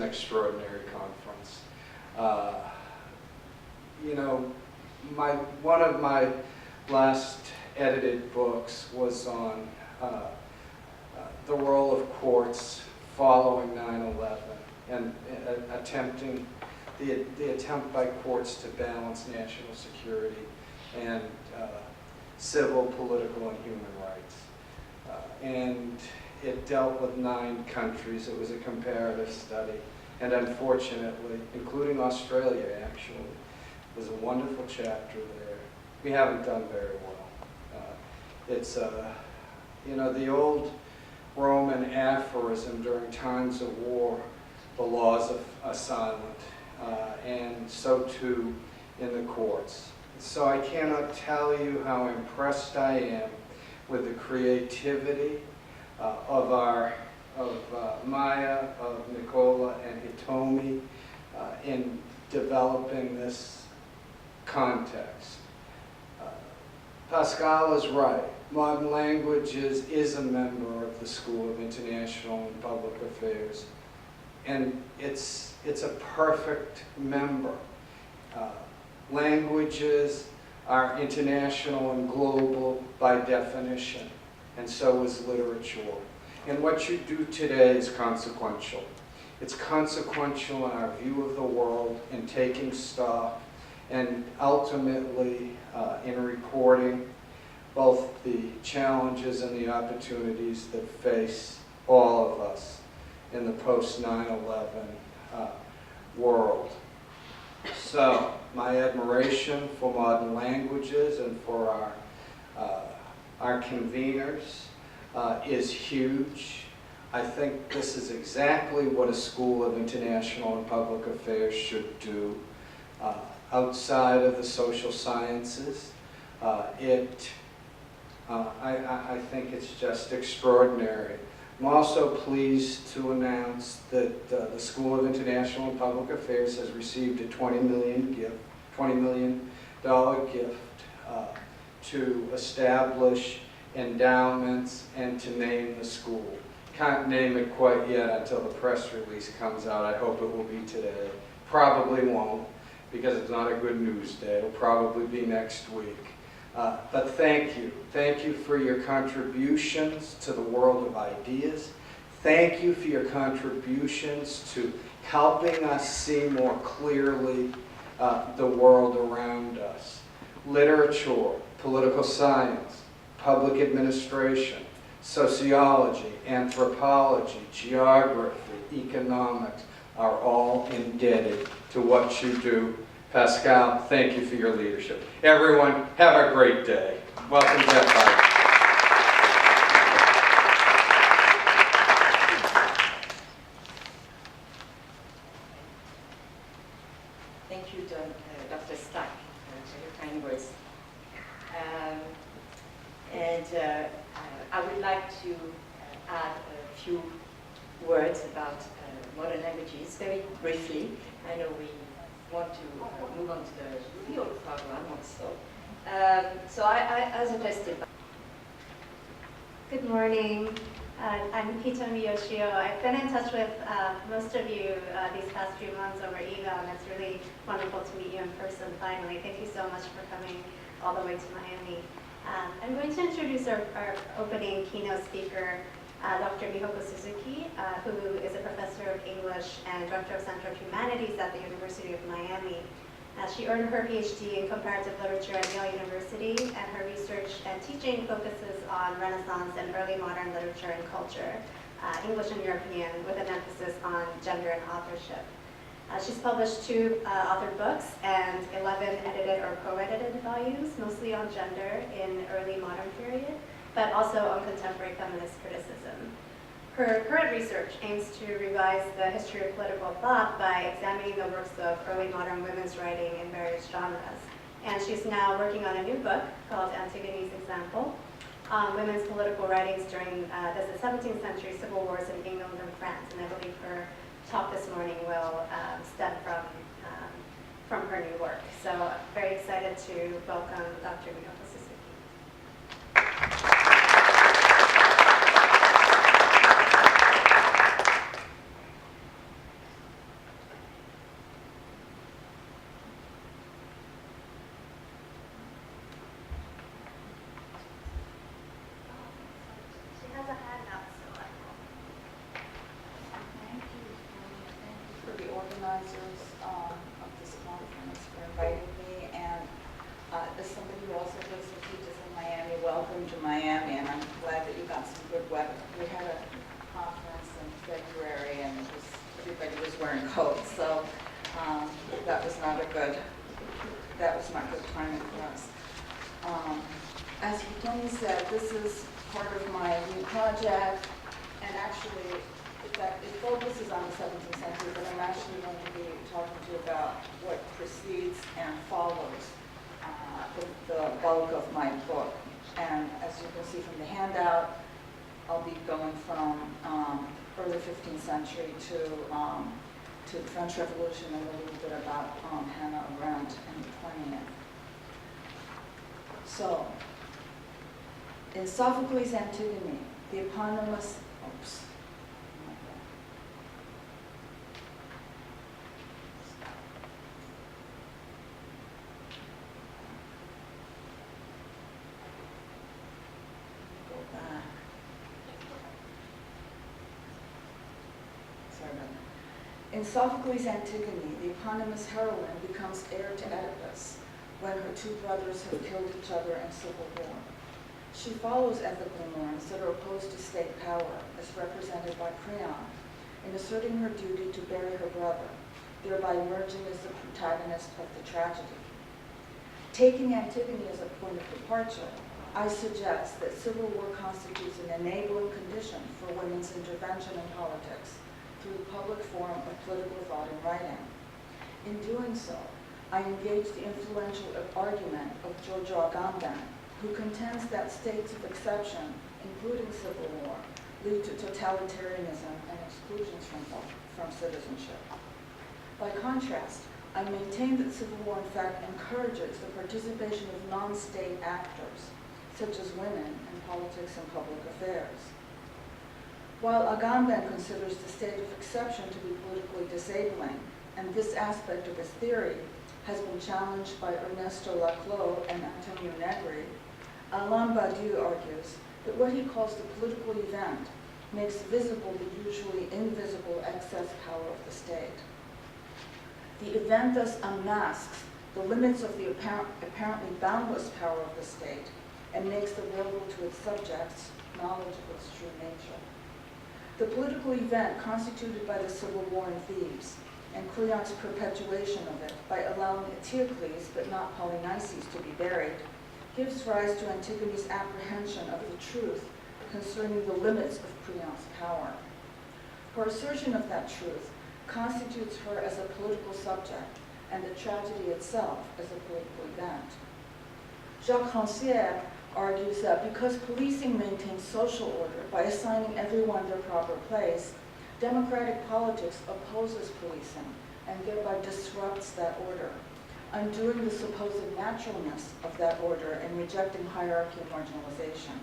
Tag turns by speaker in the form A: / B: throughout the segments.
A: an extraordinary conference. You know, one of my last edited books was on the role of courts following 9/11 and attempting the attempt by courts to balance national security and civil, political, and human rights. And it dealt with 9 countries. It was a comparative study. And unfortunately, including Australia actually, there's a wonderful chapter there. We haven't done very well. It's, you know, the old Roman aphorism during times of war, the laws are silent, and so too in the courts. So I cannot tell you how impressed I am with the creativity of Maya, of Nicola, and Hitomi in developing this context. Pascal is right. Modern Languages is a member of the School of International and Public Affairs, and it's a perfect member. Languages are international and global by definition, and so is literature. And what you do today is consequential. It's consequential in our view of the world, in taking stock, and ultimately in recording both the challenges and the opportunities that face all of us in the post-9/11 world. So, my admiration for Modern Languages and for our conveners is huge. I think this is exactly what a School of International and Public Affairs should do outside of the social sciences. I think it's just extraordinary. I'm also pleased to announce that the School of International and Public Affairs has received a $20 million gift to establish endowments and to name the school. Can't name it quite yet until the press release comes out. I hope it will be today. Probably won't, because it's not a good news day. It'll probably be next week. But thank you. Thank you for your contributions to the world of ideas. Thank you for your contributions to helping us see more clearly the world around us. Literature, political science, public administration, sociology, anthropology, geography, economics are all indebted to what you do. Pascal, thank you for your leadership. Everyone, have a great day. Welcome to FIU.
B: Thank you, Dr. Stack, for your kind words. I would like to add a few words about modern languages, very briefly. I know we want to move on to the field program also. So I suggested.
C: Good morning. I'm Hitomi Yoshio. I've been in touch with most of you these past few months over email, and it's really wonderful to meet you in person finally. Thank you so much for coming all the way to Miami. I'm going to introduce our opening keynote speaker, Dr. Mihoko Suzuki, who is a professor of English and director of Center of Humanities at the University of Miami. She earned her PhD in comparative literature at Yale University, and her research and teaching focuses on Renaissance and early modern literature and culture, English and European, with an emphasis on gender and authorship. She's published 2 authored books and 11 edited or co-edited volumes, mostly on gender in early modern period, but also on contemporary feminist criticism. Her current research aims to revise the history of political thought by examining the works of early modern women's writing in various genres. And she's now working on a new book called Antigone's Example, women's political writings during the 17th century civil wars in England and France. And I believe her talk this morning will stem from her new work. So very excited to welcome Dr. Mihoko Suzuki.
D: organizers of this conference for inviting me, and as somebody who also lives and teaches in Miami, welcome to Miami, and I'm glad that you got some good weather. We had a conference in February, and everybody was wearing coats, so that was not good timing for us. As Tony said, this is part of my new project, and actually it focuses on the 17th century, but I'm actually going to be talking to you about what precedes and follows the bulk of my book. And as you can see from the handout, I'll be going from early 15th century to the French Revolution and a little bit about Hannah Arendt in the 20th. So, in Sophocles' Antigone, the eponymous, In Sophocles' Antigone, the eponymous heroine becomes heir to Oedipus when her two brothers have killed each other in civil war. She follows ethical norms that are opposed to state power, as represented by Creon, in asserting her duty to bury her brother, thereby emerging as the protagonist of the tragedy. Taking Antigone as a point of departure, I suggest that civil war constitutes an enabling condition for women's intervention in politics through the public forum of political thought and writing. In doing so, I engage the influential argument of Giorgio Agamben, who contends that states of exception, including civil war, lead to totalitarianism and exclusions from citizenship. By contrast, I maintain that civil war in fact encourages the participation of non-state actors, such as women, in politics and public affairs. While Agamben considers the state of exception to be politically disabling, and this aspect of his theory has been challenged by Ernesto Laclau and Antonio Negri, Alain Badiou argues that what he calls the political event makes visible the usually invisible excess power of the state. The event thus unmasks the limits of the apparently boundless power of the state and makes available to its subjects knowledge of its true nature. The political event constituted by the civil war in Thebes and Creon's perpetuation of it by allowing Eteocles but not Polynices to be buried gives rise to Antigone's apprehension of the truth concerning the limits of Creon's power. Her assertion of that truth constitutes her as a political subject and the tragedy itself as a political event. Jacques Rancière argues that because policing maintains social order by assigning everyone their proper place, democratic politics opposes policing and thereby disrupts that order, undoing the supposed naturalness of that order and rejecting hierarchy and marginalization.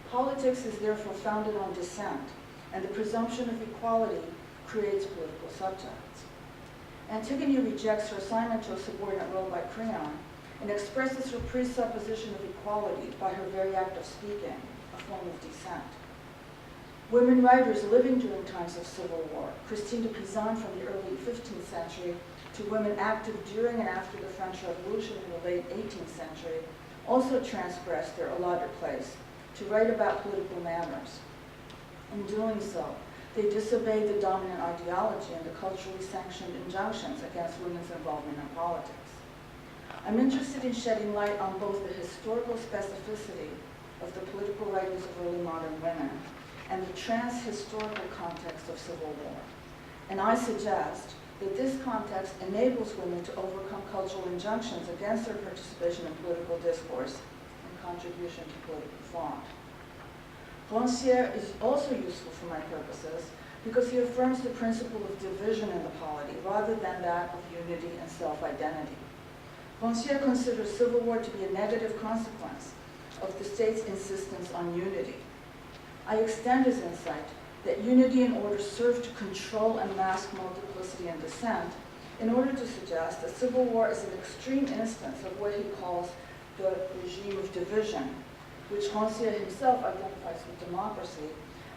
D: Politics is therefore founded on dissent, and the presumption of equality creates political subjects. Antigone rejects her assignment to a subordinate role by Creon and expresses her presupposition of equality by her very act of speaking, a form of dissent. Women writers living during times of civil war, Christine de Pizan from the early 15th century to women active during and after the French Revolution in the late 18th century, also transgressed their allotted place to write about political matters. In doing so, they disobeyed the dominant ideology and the culturally sanctioned injunctions against women's involvement in politics. I'm interested in shedding light on both the historical specificity of the political writings of early modern women and the trans-historical context of civil war. And I suggest that this context enables women to overcome cultural injunctions against their participation in political discourse and contribution to political thought. Rancière is also useful for my purposes because he affirms the principle of division in the polity rather than that of unity and self-identity. Rancière considers civil war to be a negative consequence of the state's insistence on unity. I extend his insight that unity and order serve to control and mask multiplicity and dissent in order to suggest that civil war is an extreme instance of what he calls the regime of division, which Rancière himself identifies with democracy,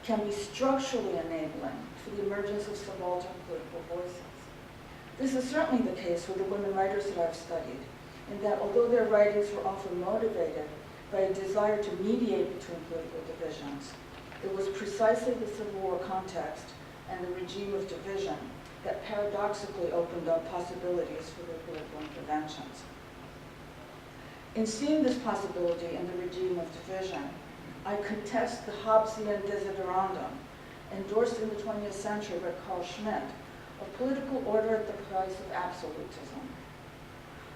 D: can be structurally enabling for the emergence of subaltern political voices. This is certainly the case with the women writers that I've studied, in that although their writings were often motivated by a desire to mediate between political divisions, it was precisely the Civil War context and the regime of division that paradoxically opened up possibilities for their political interventions. In seeing this possibility in the regime of division, I contest the Hobbesian desiderandum, endorsed in the 20th century by Carl Schmitt, of political order at the price of absolutism.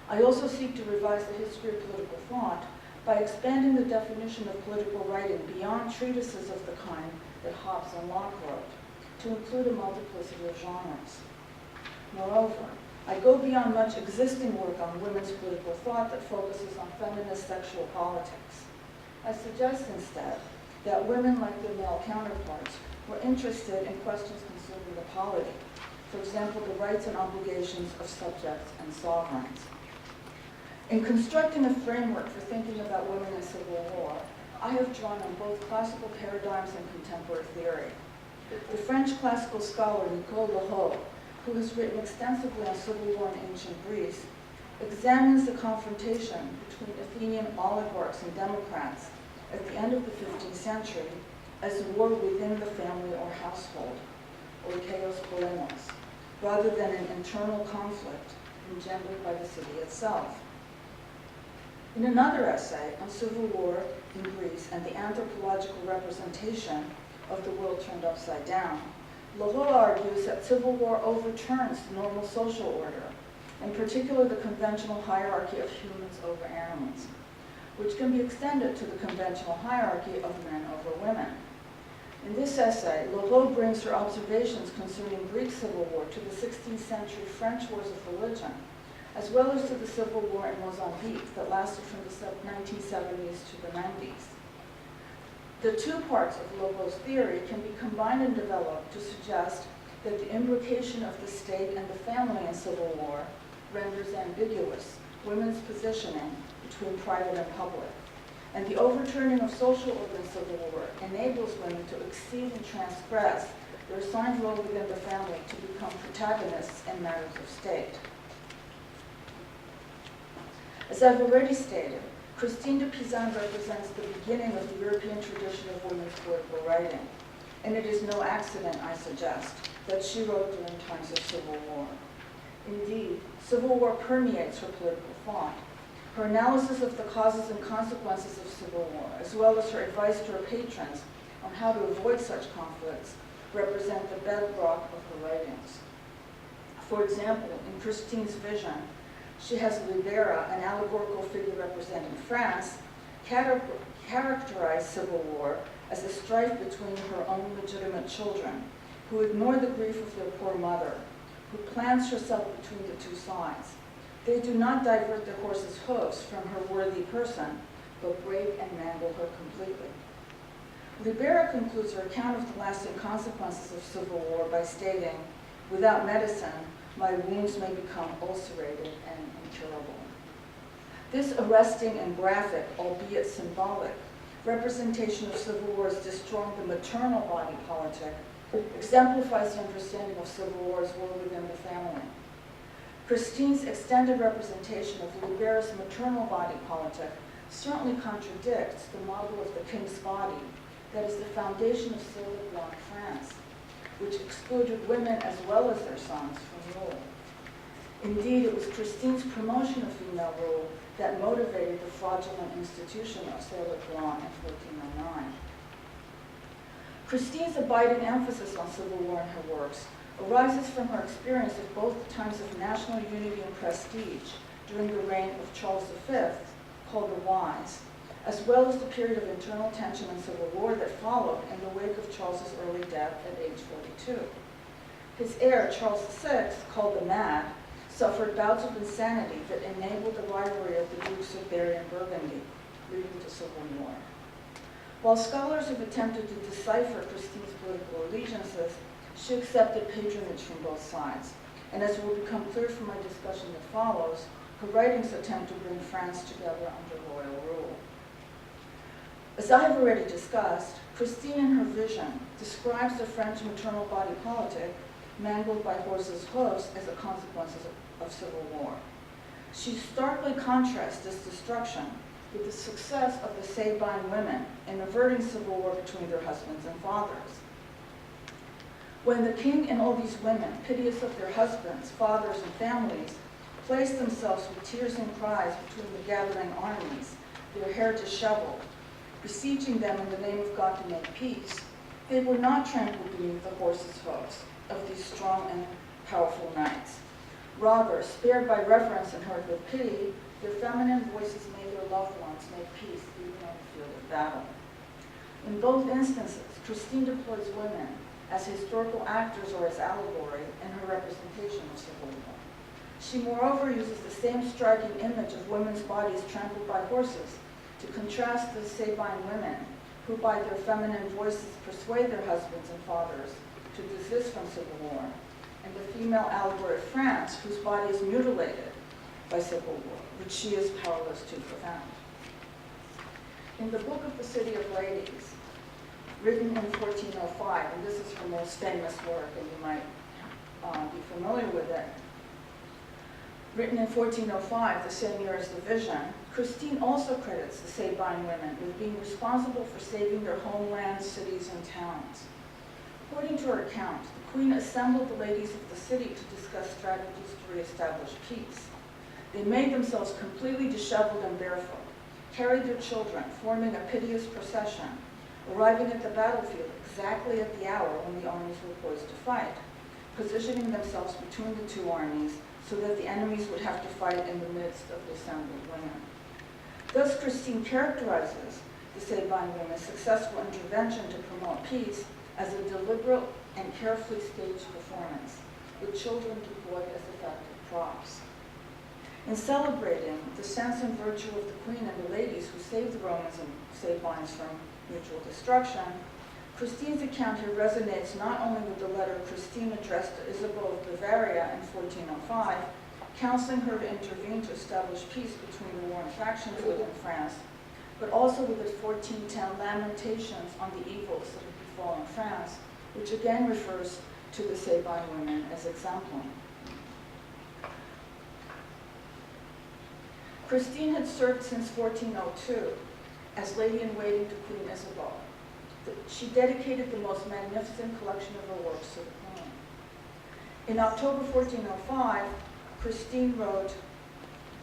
D: I also seek to revise the history of political thought by expanding the definition of political writing beyond treatises of the kind that Hobbes and Locke wrote, to include a multiplicity of genres. Moreover, I go beyond much existing work on women's political thought that focuses on feminist sexual politics. I suggest instead that women, like their male counterparts, were interested in questions concerning the polity, for example, the rights and obligations of subjects and sovereigns. In constructing a framework for thinking about women in civil war, I have drawn on both classical paradigms and contemporary theory. The French classical scholar Nicole Lehoux, who has written extensively on civil war in ancient Greece, examines the confrontation between Athenian oligarchs and democrats at the end of the 15th century as a war within the family or household, or chaos polemos, rather than an internal conflict engendered by the city itself. In another essay on civil war in Greece and the anthropological representation of the world turned upside down, Lehoux argues that civil war overturns the normal social order, in particular the conventional hierarchy of humans over animals, which can be extended to the conventional hierarchy of men over women. In this essay, Lehoux brings her observations concerning Greek civil war to the 16th century French wars of religion, as well as to the civil war in Mozambique that lasted from the 1970s to the 90s. The two parts of Lehoux' theory can be combined and developed to suggest that the imbrication of the state and the family in civil war renders ambiguous women's positioning between private and public, and the overturning of social order in civil war enables women to exceed and transgress their assigned role within the family to become protagonists in matters of state. As I've already stated, Christine de Pizan represents the beginning of the European tradition of women's political writing, and it is no accident, I suggest, that she wrote during times of civil war. Indeed, civil war permeates her political thought. Her analysis of the causes and consequences of civil war, as well as her advice to her patrons on how to avoid such conflicts, represent the bedrock of her writings. For example, in Christine's vision, she has Libera, an allegorical figure representing France, characterize civil war as a strife between her own legitimate children, who ignore the grief of their poor mother, who plants herself between the two sides. They do not divert the horse's hoofs from her worthy person, but break and mangle her completely. Libera concludes her account of the lasting consequences of civil war by stating, "Without medicine, my wounds may become ulcerated and incurable." This arresting and graphic, albeit symbolic, representation of civil war as destroying the maternal body politic exemplifies the understanding of civil war as war within the family. Christine's extended representation of Libera's maternal body politic certainly contradicts the model of the king's body that is the foundation of Silver Blanc France, which excluded women as well as their sons from rule. Indeed, it was Christine's promotion of female rule that motivated the fraudulent institution of Silver Blanc in 1409. Christine's abiding emphasis on civil war in her works arises from her experience of both the times of national unity and prestige during the reign of Charles V, called the Wise, as well as the period of internal tension and civil war that followed in the wake of Charles's early death at age 42. His heir, Charles VI, called the Mad, suffered bouts of insanity that enabled the rivalry of the Dukes of Berry and Burgundy, leading to civil war. While scholars have attempted to decipher Christine's political allegiances, she accepted patronage from both sides, and as will become clear from my discussion that follows, her writings attempt to bring France together under royal rule. As I have already discussed, Christine in her vision describes the French maternal body politic mangled by horses' hooves as a consequence of civil war. She starkly contrasts this destruction with the success of the Sabine women in averting civil war between their husbands and fathers. When the king and all these women, piteous of their husbands, fathers, and families, placed themselves with tears and cries between the gathering armies, their hair disheveled, beseeching them in the name of God to make peace, they were not trampled beneath the horses' hooves of these strong and powerful knights. Rather, spared by reverence and heard with pity, their feminine voices made their loved ones make peace even on the field of battle. In both instances, Christine deploys women as historical actors or as allegory in her representation of civil war. She moreover uses the same striking image of women's bodies trampled by horses to contrast the Sabine women who by their feminine voices persuade their husbands and fathers to desist from civil war, and the female allegory of France whose body is mutilated by civil war, which she is powerless to prevent. In the Book of the City of Ladies, written in 1405, and this is her most famous work, and you might be familiar with it, written in 1405, the same year as the Vision, Christine also credits the Sabine women with being responsible for saving their homelands, cities, and towns. According to her account, the Queen assembled the ladies of the city to discuss strategies to reestablish peace. They made themselves completely disheveled and barefoot, carried their children, forming a piteous procession, arriving at the battlefield exactly at the hour when the armies were poised to fight, positioning themselves between the two armies so that the enemies would have to fight in the midst of the assembled women. Thus, Christine characterizes the Sabine women's successful intervention to promote peace as a deliberate and carefully staged performance, with children deployed as effective props. In celebrating the sense and virtue of the Queen and the ladies who saved the Romans and Sabines from mutual destruction, Christine's account here resonates not only with the letter Christine addressed to Isabeau of Bavaria in 1405, counseling her to intervene to establish peace between the warring factions within France, but also with its 1410 Lamentations on the evils that had befallen France, which again refers to the Sabine women as example. Christine had served since 1402 as lady-in-waiting to Queen Isabeau. She dedicated the most magnificent collection of her works to the Queen. In October 1405, Christine wrote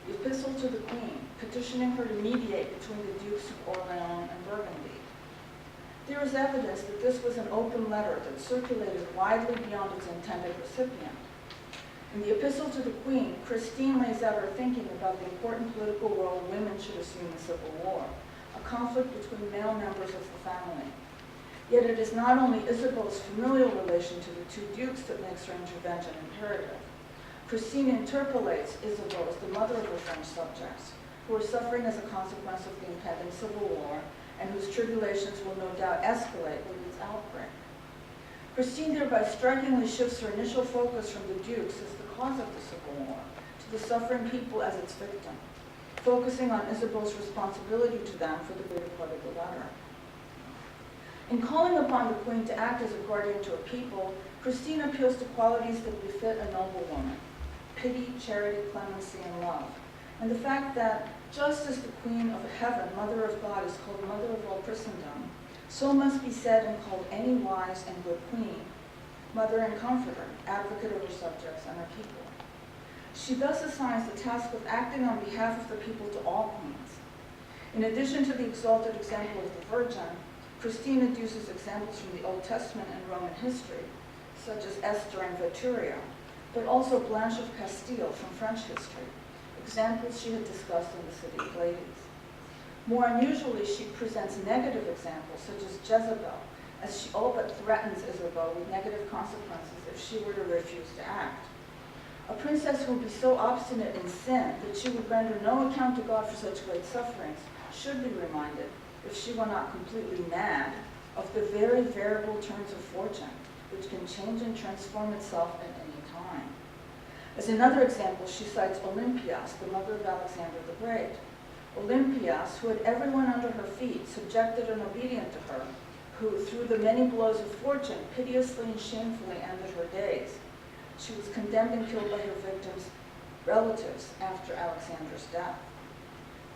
D: the Epistle to the Queen, petitioning her to mediate between the Dukes of Orleans and Burgundy. There is evidence that this was an open letter that circulated widely beyond its intended recipient. In the Epistle to the Queen, Christine lays out her thinking about the important political role women should assume in civil war, a conflict between male members of the family. Yet it is not only Isabeau's familial relation to the two dukes that makes her intervention imperative. Christine interpolates Isabeau as the mother of her French subjects, who are suffering as a consequence of the impending civil war, and whose tribulations will no doubt escalate with its outbreak. Christine thereby strikingly shifts her initial focus from the dukes as the cause of the civil war to the suffering people as its victim, focusing on Isabeau's responsibility to them for the greater part of the letter. In calling upon the Queen to act as a guardian to her people, Christine appeals to qualities that befit a noble woman: pity, charity, clemency, and love. And the fact that just as the Queen of Heaven, Mother of God, is called Mother of all Christendom, so must be said and called any wise and good Queen, Mother and Comforter, Advocate of her subjects and her people. She thus assigns the task of acting on behalf of the people to all queens. In addition to the exalted example of the Virgin, Christine adduces examples from the Old Testament and Roman history, such as Esther and Vittoria, but also Blanche of Castile from French history, examples she had discussed in the City of Ladies. More unusually, she presents negative examples, such as Jezebel, as she all but threatens Isabeau with negative consequences if she were to refuse to act. A princess who would be so obstinate in sin that she would render no account to God for such great sufferings should be reminded, if she were not completely mad, of the very variable turns of fortune, which can change and transform itself at any time. As another example, she cites Olympias, the mother of Alexander the Great. Olympias, who had everyone under her feet, subjected and obedient to her, who, through the many blows of fortune, piteously and shamefully ended her days. She was condemned and killed by her victims' relatives after Alexander's death.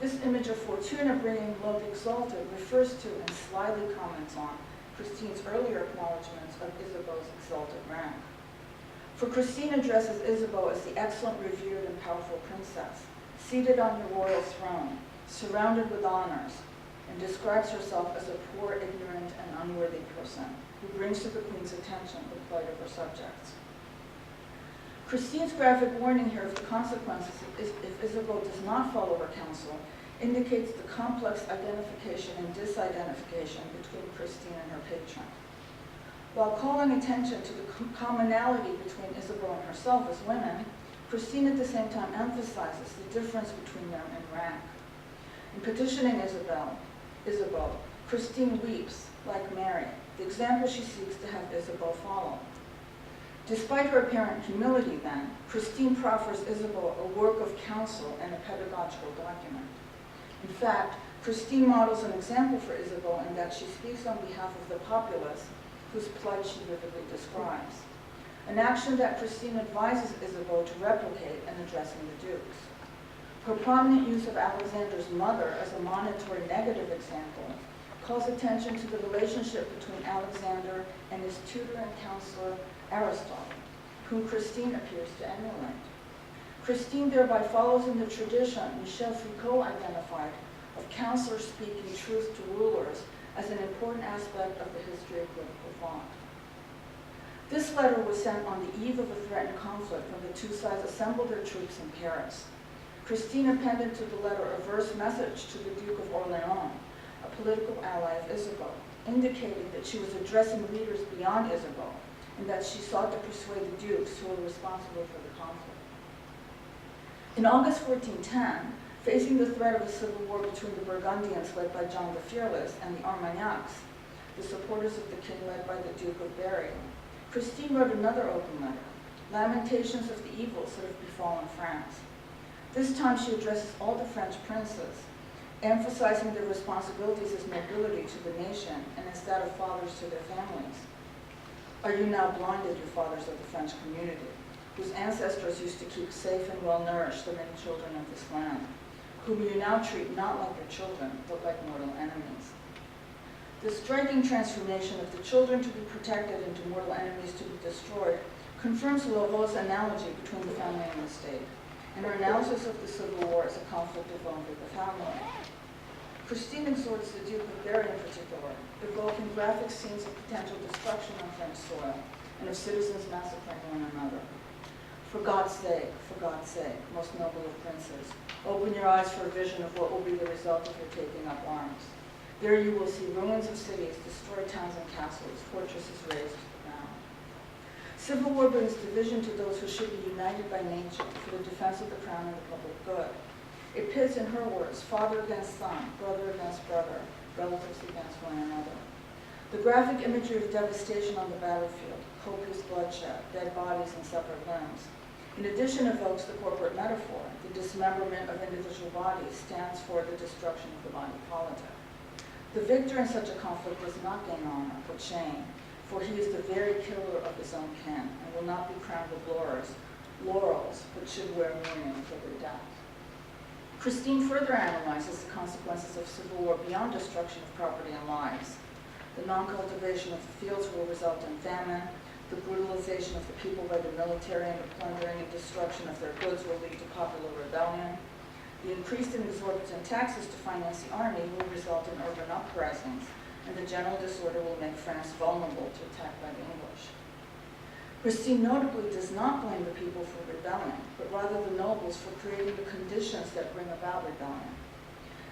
D: This image of Fortuna bringing low the exalted refers to and slyly comments on Christine's earlier acknowledgments of Isabeau's exalted rank. For Christine addresses Isabeau as the excellent, revered, and powerful princess, seated on the royal throne, surrounded with honors, and describes herself as a poor, ignorant, and unworthy person who brings to the queen's attention the plight of her subjects. Christine's graphic warning here of the consequences if Isabeau does not follow her counsel indicates the complex identification and disidentification between Christine and her patron. While calling attention to the commonality between Isabeau and herself as women, Christine at the same time emphasizes the difference between them in rank. In petitioning Isabeau, Christine weeps, like Mary, the example she seeks to have Isabeau follow. Despite her apparent humility then, Christine proffers Isabeau a work of counsel and a pedagogical document. In fact, Christine models an example for Isabeau in that she speaks on behalf of the populace whose plight she vividly describes, an action that Christine advises Isabeau to replicate in addressing the dukes. Her prominent use of Alexander's mother as a monitory negative example calls attention to the relationship between Alexander and his tutor and counselor Aristotle, whom Christine appears to emulate. Christine thereby follows in the tradition Michel Foucault identified of counselors speaking truth to rulers as an important aspect of the history of political thought. This letter was sent on the eve of a threatened conflict when the two sides assembled their troops in Paris. Christine appended to the letter a verse message to the Duke of Orleans, a political ally of Isabeau, indicating that she was addressing leaders beyond Isabeau and that she sought to persuade the dukes who were responsible for the conflict. In August 1410, facing the threat of a civil war between the Burgundians led by John the Fearless and the Armagnacs, the supporters of the king led by the Duke of Berry, Christine wrote another open letter, Lamentations of the evils that have befallen France. This time she addresses all the French princes, emphasizing their responsibilities as nobility to the nation and as that of fathers to their families. Are you now blinded, you fathers of the French community, whose ancestors used to keep safe and well-nourished the many children of this land, whom you now treat not like your children, but like mortal enemies? The striking transformation of the children to be protected into mortal enemies to be destroyed confirms Lavault's analogy between the family and the state, and her analysis of the Civil War as a conflict involving the family. Christine exhorts the Duke of Berry in particular, evoking graphic scenes of potential destruction on French soil and of citizens massacring one another. For God's sake, most noble of princes, open your eyes for a vision of what will be the result of your taking up arms. There you will see ruins of cities, destroyed towns and castles, fortresses razed to the ground. Civil war brings division to those who should be united by nature for the defense of the crown and the public good. It pits, in her words, father against son, brother against brother, relatives against one another. The graphic imagery of devastation on the battlefield, copious bloodshed, dead bodies and severed limbs, in addition evokes the corporate metaphor. The dismemberment of individual bodies stands for the destruction of the body politic. The victor in such a conflict does not gain honor, but shame, for he is the very killer of his own kin, and will not be crowned with laurels, but should wear mourning for their death. Christine further analyzes the consequences of civil war beyond destruction of property and lives. The non-cultivation of the fields will result in famine. The brutalization of the people by the military and the plundering and destruction of their goods will lead to popular rebellion. The increased and exorbitant taxes to finance the army will result in urban uprisings, and the general disorder will make France vulnerable to attack by the English. Christine notably does not blame the people for rebelling, but rather the nobles for creating the conditions that bring about rebellion.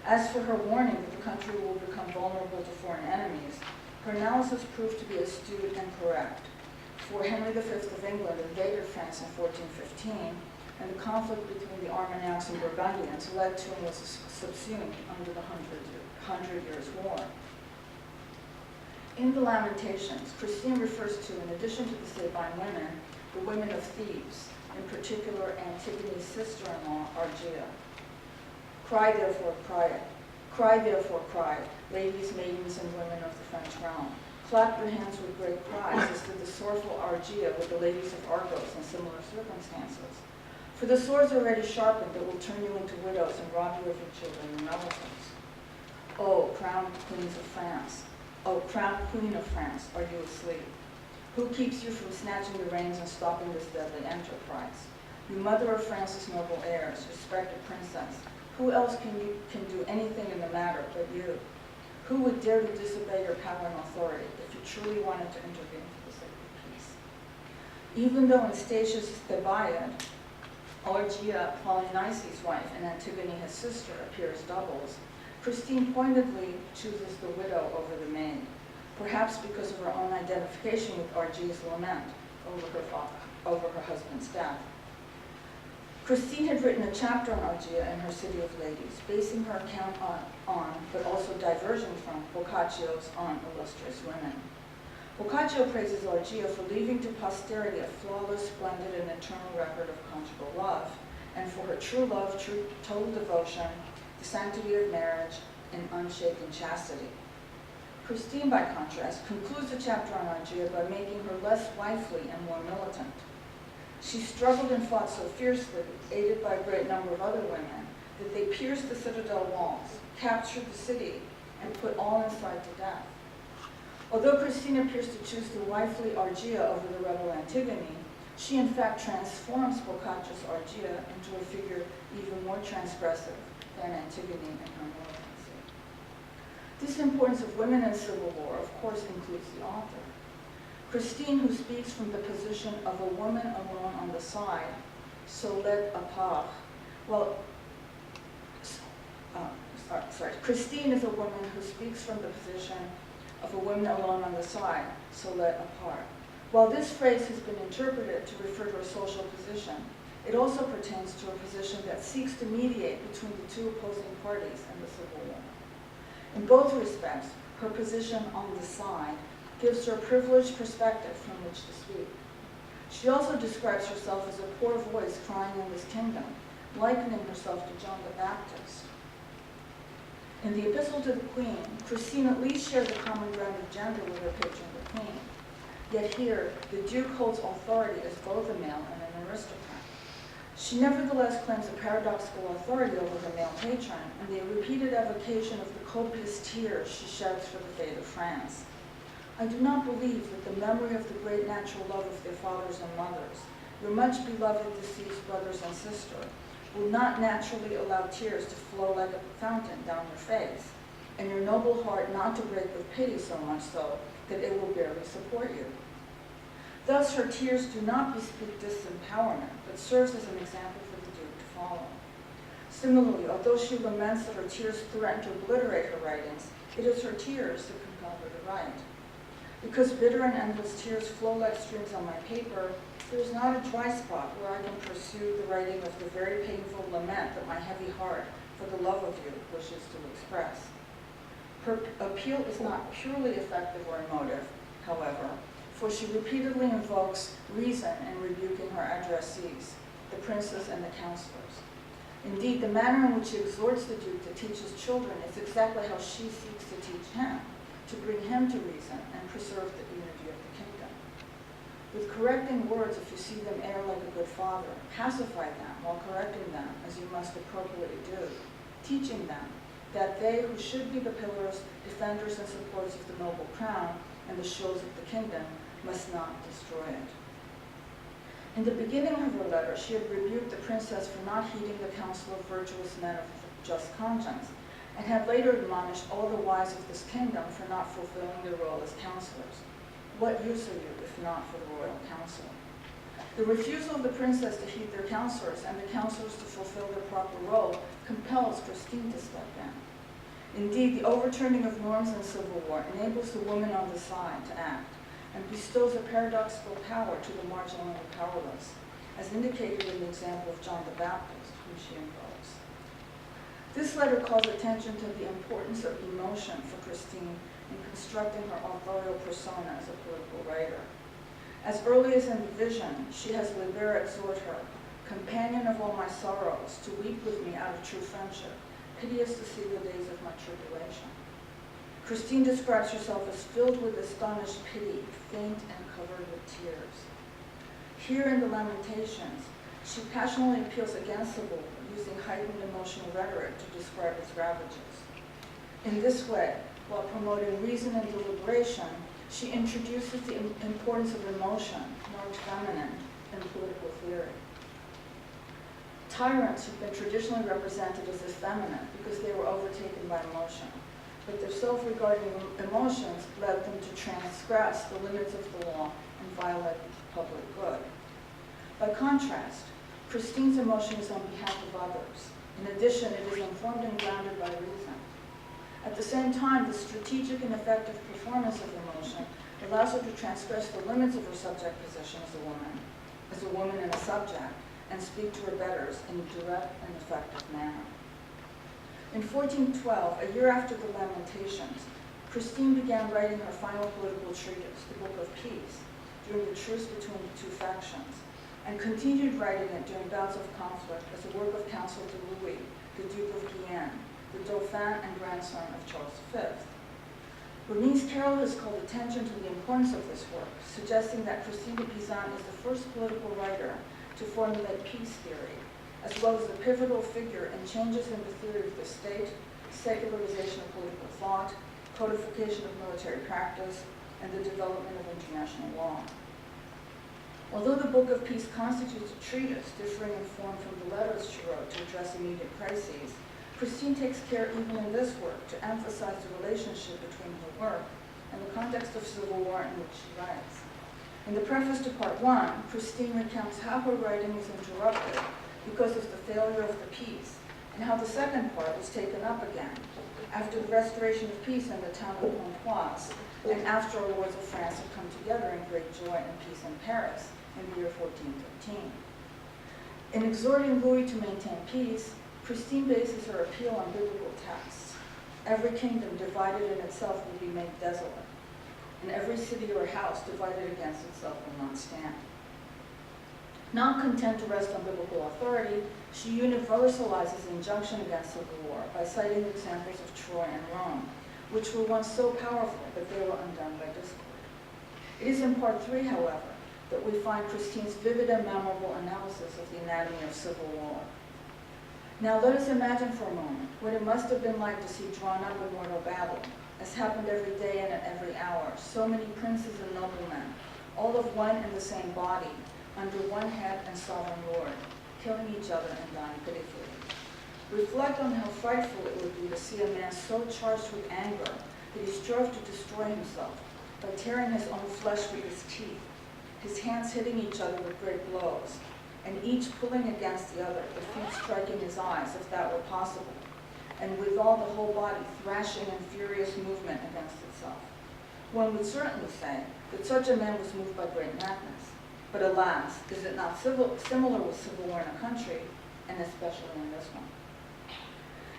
D: As for her warning that the country will become vulnerable to foreign enemies, her analysis proved to be astute and correct. For Henry V of England invaded France in 1415, and the conflict between the Armagnacs and Burgundians led to and was subsumed under the Hundred Years' War. In the Lamentations, Christine refers to, in addition to the Sabine women, the women of Thebes, in particular Antigone's sister-in-law, Argia. Cry therefore, Cry, therefore, cry, ladies, maidens, and women of the French realm. Clap your hands with great cries, as did the sorrowful Argia with the ladies of Argos in similar circumstances. For the swords already sharpened that will turn you into widows and rob you of your children and relatives. O crowned queens of France, O crowned queen of France, are you asleep? Who keeps you from snatching the reins and stopping this deadly enterprise? You mother of France's noble heirs, respected princess, who else can do anything in the matter but you? Who would dare to disobey your power and authority if you truly wanted to intervene for the sake of peace? Even though in Statius Thebaid, Argia, Polynices' wife, and Antigone, his sister, appear as doubles, Christine pointedly chooses the widow over the maid, perhaps because of her own identification with Argia's lament over her husband's death. Christine had written a chapter on Argia in her City of Ladies, basing her account on, but also diverging from, Boccaccio's On Illustrious Women. Boccaccio praises Argia for leaving to posterity a flawless, splendid, and eternal record of conjugal love, and for her true love, true total devotion, the sanctity of marriage, and unshaken chastity. Christine, by contrast, concludes the chapter on Argia by making her less wifely and more militant. She struggled and fought so fiercely, aided by a great number of other women, that they pierced the citadel walls, captured the city, and put all inside to death. Although Christine appears to choose the wifely Argia over the rebel Antigone, she in fact transforms Boccaccio's Argia into a figure even more transgressive than Antigone and her militancy. This importance of women in civil war, of course, includes the author. Christine, who speaks from the position of a woman alone on the side, solette à part, Christine is a woman who speaks from the position of a woman alone on the side, solette à part. While this phrase has been interpreted to refer to a social position, it also pertains to a position that seeks to mediate between the two opposing parties in the civil war. In both respects, her position on the side gives her a privileged perspective from which to speak. She also describes herself as a poor voice crying in this kingdom, likening herself to John the Baptist. In the Epistle to the Queen, Christine at least shares a common ground of gender with her patron, the Queen. Yet here, the Duke holds authority as both a male and an aristocrat. She nevertheless claims a paradoxical authority over her male patron in the repeated evocation of the copious tears she sheds for the fate of France. I do not believe that the memory of the great natural love of their fathers and mothers, your much beloved deceased brothers and sisters, will not naturally allow tears to flow like a fountain down your face, and your noble heart not to break with pity so much so that it will barely support you. Thus her tears do not bespeak disempowerment, but serves as an example for the Duke to follow. Similarly, although she laments that her tears threaten to obliterate her writings, it is her tears that compel her to write. Because bitter and endless tears flow like streams on my paper, there is not a dry spot where I can pursue the writing of the very painful lament that my heavy heart, for the love of you, wishes to express. Her appeal is not purely effective or emotive, however, for she repeatedly invokes reason in rebuking her addressees, the princes and the counselors. Indeed, the manner in which she exhorts the Duke to teach his children is exactly how she seeks to teach him, to bring him to reason and preserve the unity of the kingdom. With correcting words, if you see them err like a good father, pacify them while correcting them, as you must appropriately do, teaching them that they who should be the pillars, defenders, and supporters of the noble crown and the shields of the kingdom must not destroy it. In the beginning of her letter, she had rebuked the princess for not heeding the counsel of virtuous men of just conscience, and had later admonished all the wise of this kingdom for not fulfilling their role as counselors. What use are you if not for the royal council? The refusal of the princess to heed their counselors and the counselors to fulfill their proper role compels Christine to step in. Indeed, the overturning of norms in civil war enables the woman on the side to act and bestows a paradoxical power to the marginal and the powerless, as indicated in the example of John the Baptist, whom she invokes. This letter calls attention to the importance of emotion for Christine in constructing her authorial persona as a political writer. As early as in the vision, she has Libera exhort her, companion of all my sorrows, to weep with me out of true friendship, piteous to see the days of my tribulation. Christine describes herself as filled with astonished pity, faint and covered with tears. Here in the Lamentations, she passionately appeals against civil war, using heightened emotional rhetoric to describe its ravages. In this way, while promoting reason and deliberation, she introduces the importance of emotion, marked feminine, in political theory. Tyrants have been traditionally represented as effeminate because they were overtaken by emotion, but their self-regarding emotions led them to transgress the limits of the law and violate the public good. By contrast, Christine's emotion is on behalf of others. In addition, it is informed and grounded by reason. At the same time, the strategic and effective performance of emotion allows her to transgress the limits of her subject position as a woman and a subject, and speak to her betters in a direct and effective manner. In 1412, a year after the Lamentations, Christine began writing her final political treatise, the Book of Peace, during the truce between the two factions, and continued writing it during bouts of conflict as a work of counsel to Louis, the Duke of Guienne, the Dauphin and grandson of Charles V. Bernice Carroll has called attention to the importance of this work, suggesting that Christine de Pizan is the first political writer to formulate peace theory, as well as a pivotal figure in changes in the theory of the state, secularization of political thought, codification of military practice, and the development of international law. Although the Book of Peace constitutes a treatise differing in form from the letters she wrote to address immediate crises, Christine takes care even in this work to emphasize the relationship between her work and the context of civil war in which she writes. In the preface to Part 1, Christine recounts how her writing is interrupted because of the failure of the peace, and how the second part was taken up again after the restoration of peace in the town of Pontoise, and after our lords of France had come together in great joy and peace in Paris in the year 1413. In exhorting Louis to maintain peace, Christine bases her appeal on biblical texts. Every kingdom divided in itself will be made desolate, and every city or house divided against itself will not stand. Not content to rest on biblical authority, she universalizes the injunction against civil war by citing the examples of Troy and Rome, which were once so powerful that they were undone by discord. It is in Part 3, however, that we find Christine's vivid and memorable analysis of the anatomy of civil war. Now let us imagine for a moment what it must have been like to see drawn up in mortal battle, as happened every day and at every hour, so many princes and noblemen, all of one and the same body, under one head and sovereign lord, killing each other and dying pitifully. Reflect on how frightful it would be to see a man so charged with anger that he strove to destroy himself by tearing his own flesh with his teeth, his hands hitting each other with great blows, and each pulling against the other, the feet striking his eyes, if that were possible, and withal the whole body thrashing in furious movement against itself. One would certainly say that such a man was moved by great madness. But alas, is it not similar with civil war in a country, and especially in this one?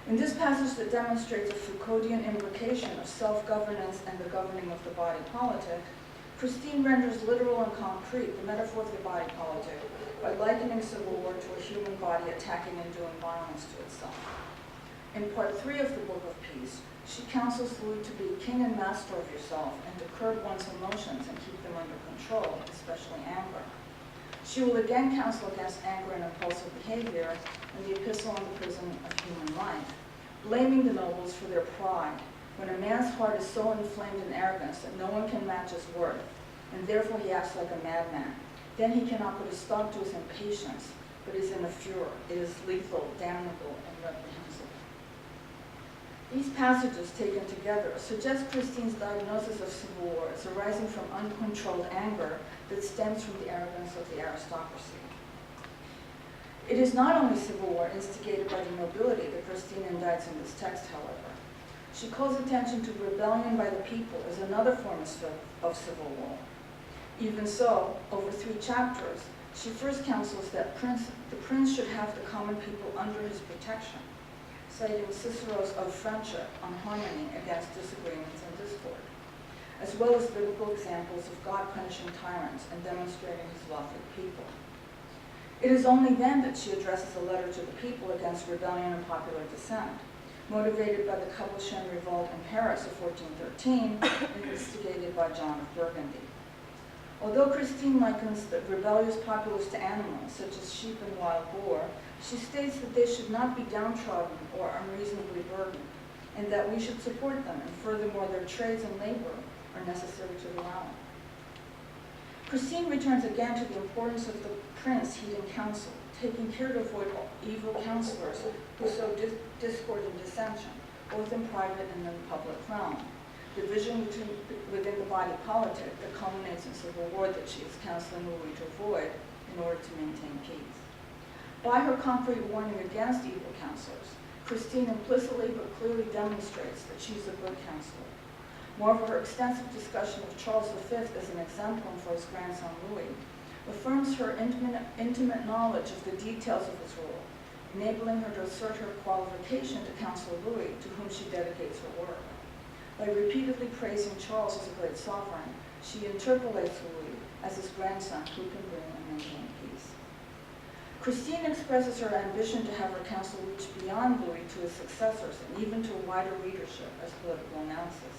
D: In this passage that demonstrates a Foucauldian imbrication of self-governance and the governing of the body politic, Christine renders literal and concrete the metaphor of the body politic by likening civil war to a human body attacking and doing violence to itself. In Part 3 of the Book of Peace, she counsels Louis to be king and master of yourself and to curb one's emotions and keep them under control, especially anger. She will again counsel against anger and impulsive behavior in the Epistle on the Prison of Human Life, blaming the nobles for their pride, when a man's heart is so inflamed in arrogance that no one can match his worth, and therefore he acts like a madman. Then he cannot put a stop to his impatience, but is in a furor. It is lethal, damnable, and reprehensible. These passages taken together suggest Christine's diagnosis of civil war as arising from uncontrolled anger that stems from the arrogance of the aristocracy. It is not only civil war instigated by the nobility that Christine indicts in this text, however. She calls attention to rebellion by the people as another form of civil war. Even so, over 3 chapters, she first counsels that the prince should have the common people under his protection, citing Cicero's Of Friendship on harmony against disagreements and discord, as well as biblical examples of God punishing tyrants and demonstrating his love for the people. It is only then that she addresses a letter to the people against rebellion and popular dissent, motivated by the Capuchin revolt in Paris of 1413 and instigated by John of Burgundy. Although Christine likens the rebellious populace to animals, such as sheep and wild boar, she states that they should not be downtrodden or unreasonably burdened, and that we should support them, and furthermore their trades and labor are necessary to the realm. Christine returns again to the importance of the prince heeding counsel, taking care to avoid evil counselors who sow discord and dissension, both in private and in the public realm. Division within the body politic that culminates in civil war that she is counseling Louis to avoid in order to maintain peace. By her concrete warning against evil counselors, Christine implicitly but clearly demonstrates that she's a good counselor. Moreover, her extensive discussion of Charles V as an exemplar for his grandson Louis affirms her intimate knowledge of the details of his rule, enabling her to assert her qualification to counsel Louis, to whom she dedicates her work. By repeatedly praising Charles as a great sovereign, she interpolates Louis as his grandson who can bring and maintain peace. Christine expresses her ambition to have her counsel reach beyond Louis to his successors and even to a wider readership as political analysis.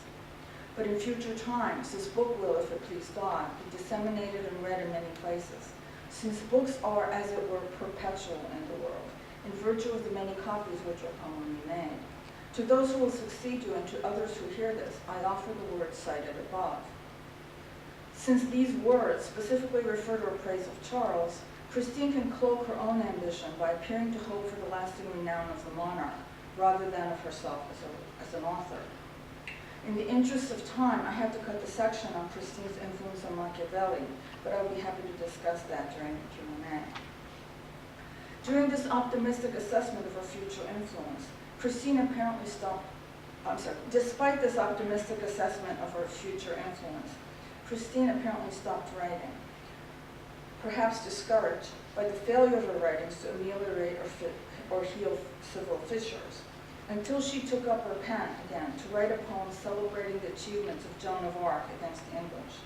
D: But in future times, this book will, if it please God, be disseminated and read in many places, since books are, as it were, perpetual in the world, in virtue of the many copies which are commonly made. To those who will succeed you and to others who hear this, I offer the words cited above. Since these words specifically refer to her praise of Charles, Christine can cloak her own ambition by appearing to hope for the lasting renown of the monarch, rather than of herself as an author. In the interest of time, I had to cut the section on Christine's influence on Machiavelli, but I will be happy to discuss that during the Q&A. During this optimistic assessment of her future influence, Christine apparently despite this optimistic assessment of her future influence, Christine apparently stopped writing, perhaps discouraged by the failure of her writings to ameliorate or heal civil fissures, until she took up her pen again to write a poem celebrating the achievements of Joan of Arc against the English.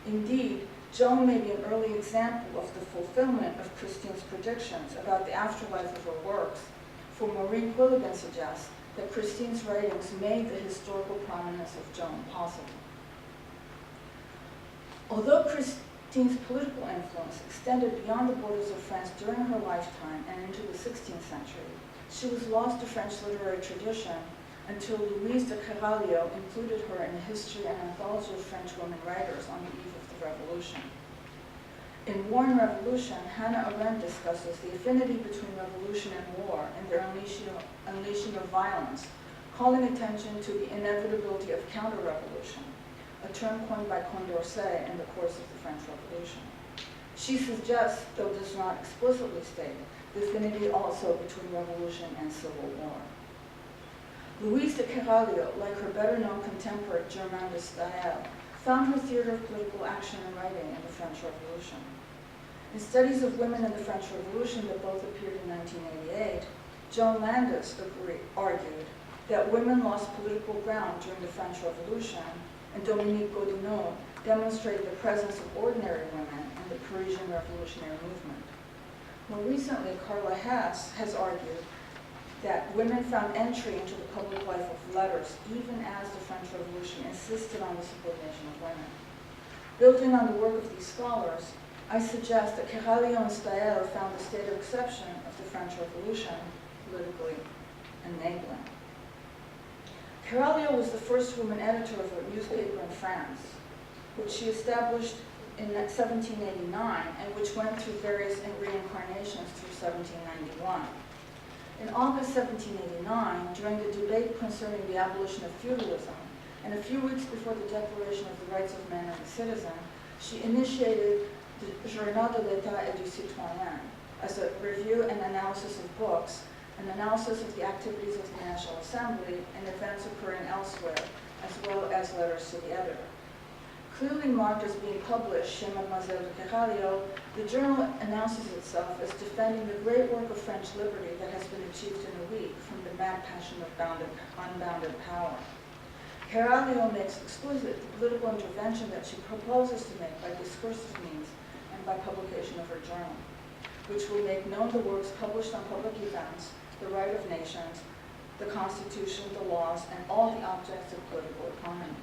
D: Indeed, Joan may be an early example of the fulfillment of Christine's predictions about the afterlife of her works, for Maureen Quilligan suggests that Christine's writings made the historical prominence of Joan possible. Although Christine's political influence extended beyond the borders of France during her lifetime and into the 16th century, she was lost to French literary tradition until Louise de Carvalho included her in the history and anthology of French women writers on the eve of the Revolution. In War and Revolution, Hannah Arendt discusses the affinity between revolution and war and their unleashing of violence, calling attention to the inevitability of counter-revolution, a term coined by Condorcet in the course of the French Revolution. She suggests, though does not explicitly state, the affinity also between revolution and civil war. Louise de Carvalho, like her better-known contemporary Germaine de Staël, found her theater of political action and writing in the French Revolution. In Studies of Women in the French Revolution that both appeared in 1988, Joan Landis argued that women lost political ground during the French Revolution, and Dominique Godineau demonstrated the presence of ordinary women in the Parisian revolutionary movement. More recently, Carla Hess has argued that women found entry into the public life of letters even as the French Revolution insisted on the subordination of women. Building on the work of these scholars, I suggest that Carvalho and Staël found the state of exception of the French Revolution politically enabling. Carvalho was the first woman editor of a newspaper in France, which she established in 1789 and which went through various reincarnations through 1791. In August 1789, during the debate concerning the abolition of feudalism, and a few weeks before the Declaration of the Rights of Man and the Citizen, she initiated the Journal de l'État et du Citoyen as a review and analysis of books, an analysis of the activities of the National Assembly, and events occurring elsewhere, as well as letters to the editor. Clearly marked as being published chez Mademoiselle de Carvalho, the journal announces itself as defending the great work of French liberty that has been achieved in a week from the mad passion of unbounded power. Carvalho makes explicit the political intervention that she proposes to make by discursive means and by publication of her journal, which will make known the works published on public events, the right of nations, the Constitution, the laws, and all the objects of political economy.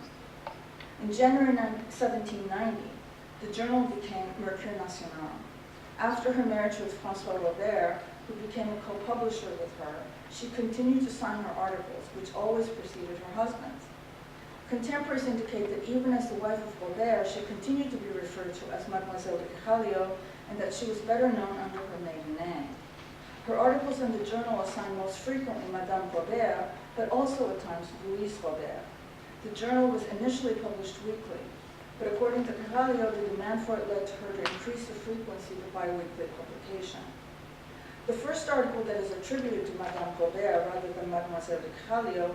D: In January 1790, the journal became Mercure National. After her marriage with François Robert, who became a co-publisher with her, she continued to sign her articles, which always preceded her husband's. Contemporaries indicate that even as the wife of Robert, she continued to be referred to as Mademoiselle de Quejalio, and that she was better known under her maiden name. Her articles in the journal assign most frequently Madame Robert, but also at times Louise Robert. The journal was initially published weekly, but according to Quejalio, the demand for it led to her to increase the frequency to bi-weekly publication. The first article that is attributed to Madame Robert rather than Mademoiselle de Quejalio,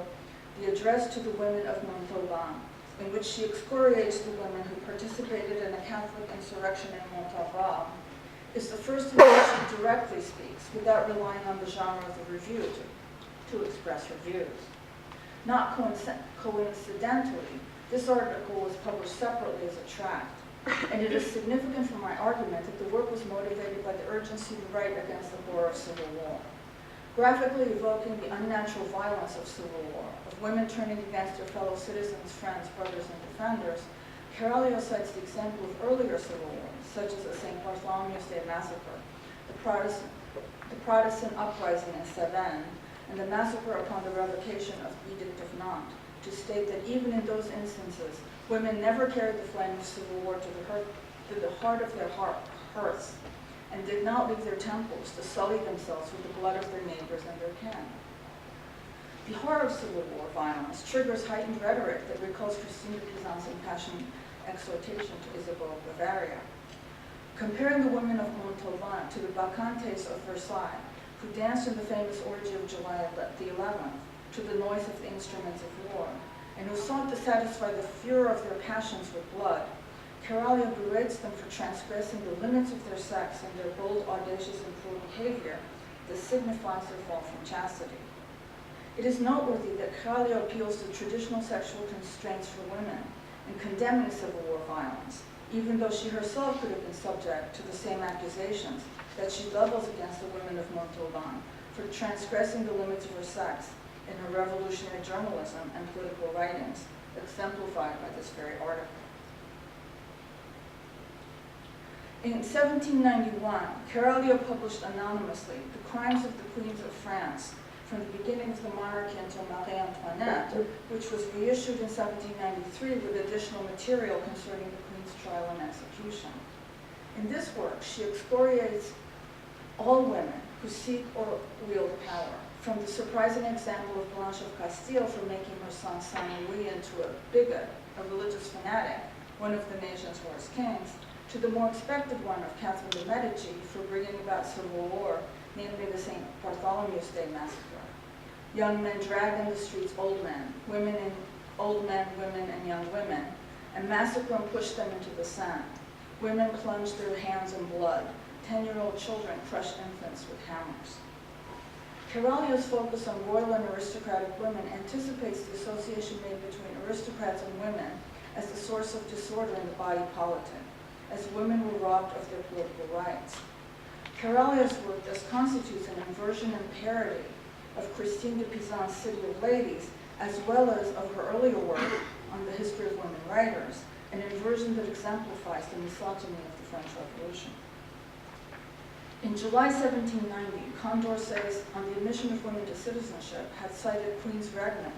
D: the address to the women of Montauban, in which she excoriates the women who participated in a Catholic insurrection in Montauban, is the first in which she directly speaks without relying on the genre of the review to express her views. Not coincidentally, this article was published separately as a tract, and it is significant for my argument that the work was motivated by the urgency to write against the horror of civil war. Graphically evoking the unnatural violence of civil war, of women turning against their fellow citizens, friends, brothers, and defenders, Quejalio cites the example of earlier civil wars, such as the St. Bartholomew's Day Massacre, the Protestant uprising in Cevennes, and the massacre upon the revocation of Edict of Nantes, to state that even in those instances, women never carried the flame of civil war to the heart of their hearths, and did not leave their temples to sully themselves with the blood of their neighbors and their kin. The horror of civil war violence triggers heightened rhetoric that recalls Christine de Pizan's impassioned exhortation to Isabeau of Bavaria. Comparing the women of Montauban to the Bacchantes of Versailles, who danced in the famous orgy of July the 11th, to the noise of the instruments of war, and who sought to satisfy the furor of their passions with blood, Quejalio berates them for transgressing the limits of their sex and their bold, audacious, and cruel behavior that signifies their fall from chastity. It is noteworthy that Quejalio appeals to traditional sexual constraints for women in condemning civil war violence, even though she herself could have been subject to the same accusations that she levels against the women of Montauban for transgressing the limits of her sex in her revolutionary journalism and political writings, exemplified by this very article. In 1791, Quejalio published anonymously The Crimes of the Queens of France, from the beginning of the monarchy until Marie Antoinette, which was reissued in 1793 with additional material concerning the Queen's trial and execution. In this work, she excoriates all women who seek or wield power, from the surprising example of Blanche of Castile for making her son Saint-Louis into a bigot, a religious fanatic, one of the nation's worst kings, to the more expected one of Catherine de' Medici for bringing about civil war, namely the St. Bartholomew's Day Massacre. Young men dragged in the streets old men, women, women, and young women, and massacre and pushed them into the Seine. Women plunged their hands in blood. 10-year-old children crushed infants with hammers. Quejalio's focus on royal and aristocratic women anticipates the association made between aristocrats and women as the source of disorder in the body politic, as women were robbed of their political rights. Quejalio's work thus constitutes an inversion and parody of Christine de Pizan's City of Ladies, as well as of her earlier work on the history of women writers, an inversion that exemplifies the misogyny of the French Revolution. In July 1790, Condorcet, on the admission of women to citizenship, had cited Queen's Regnant,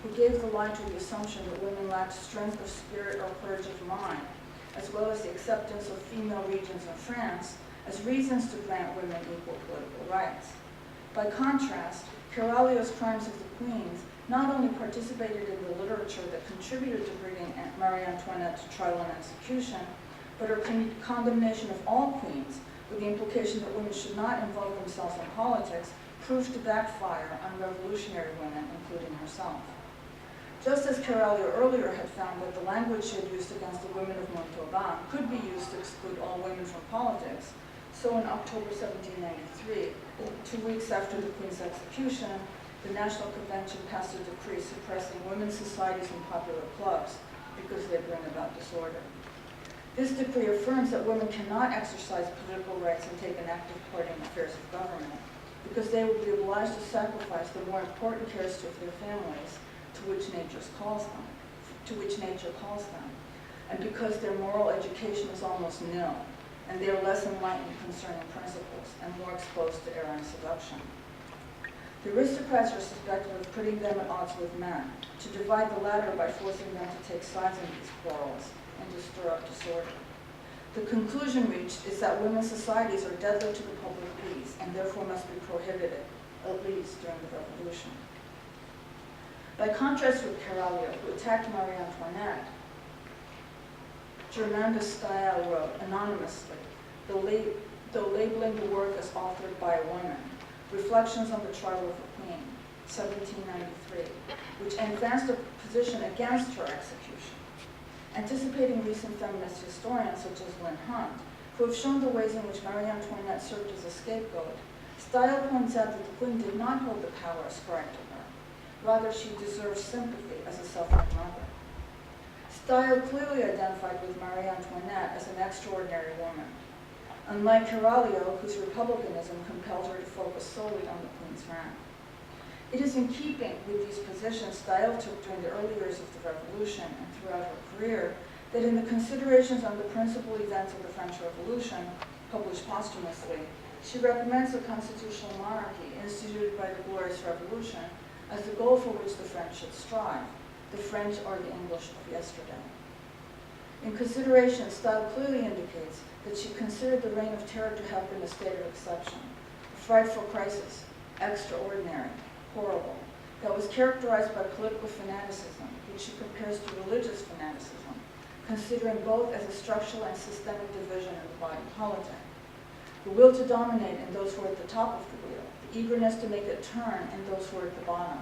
D: who gave the lie to the assumption that women lacked strength of spirit or courage of mind, as well as the acceptance of female regions in France, as reasons to grant women equal political rights. By contrast, Quejalio's Crimes of the Queens not only participated in the literature that contributed to bringing Marie Antoinette to trial and execution, but her condemnation of all queens, with the implication that women should not involve themselves in politics, proved to backfire on revolutionary women, including herself. Just as Quejalio earlier had found that the language she had used against the women of Montauban could be used to exclude all women from politics, so in October 1793, 2 weeks after the Queen's execution, the National Convention passed a decree suppressing women's societies and popular clubs because they bring about disorder. This decree affirms that women cannot exercise political rights and take an active part in affairs of government, because they would be obliged to sacrifice the more important cares to their families to which nature calls them, and because their moral education is almost nil, and they are less enlightened concerning principles and more exposed to error and seduction. The aristocrats are suspected of putting them at odds with men, to divide the latter by forcing them to take sides in these quarrels and to stir up disorder. The conclusion reached is that women's societies are deadly to the public peace and therefore must be prohibited, at least during the Revolution. By contrast with Carolio, who attacked Marie Antoinette, Germaine de Staël wrote anonymously, though labeling the work as authored by a woman, Reflections on the Trial of the Queen, 1793, which advanced a position against her execution. Anticipating recent feminist historians such as Lynn Hunt, who have shown the ways in which Marie Antoinette served as a scapegoat, Staël points out that the Queen did not hold the power ascribed to her. Rather, she deserves sympathy as a suffering mother. Staël clearly identified with Marie Antoinette as an extraordinary woman, unlike Carolio, whose republicanism compelled her to focus solely on the Queen's rank. It is in keeping with these positions Staël took during the early years of the Revolution and throughout her career that in the Considerations on the Principal Events of the French Revolution, published posthumously, she recommends a constitutional monarchy instituted by the Glorious Revolution as the goal for which the French should strive. The French are the English of yesterday. In Considerations, Staël clearly indicates that she considered the Reign of Terror to have been a state of exception, a frightful crisis, extraordinary, horrible, that was characterized by political fanaticism, which she compares to religious fanaticism, considering both as a structural and systemic division in the body politic. The will to dominate in those who are at the top of the wheel, the eagerness to make it turn in those who are at the bottom.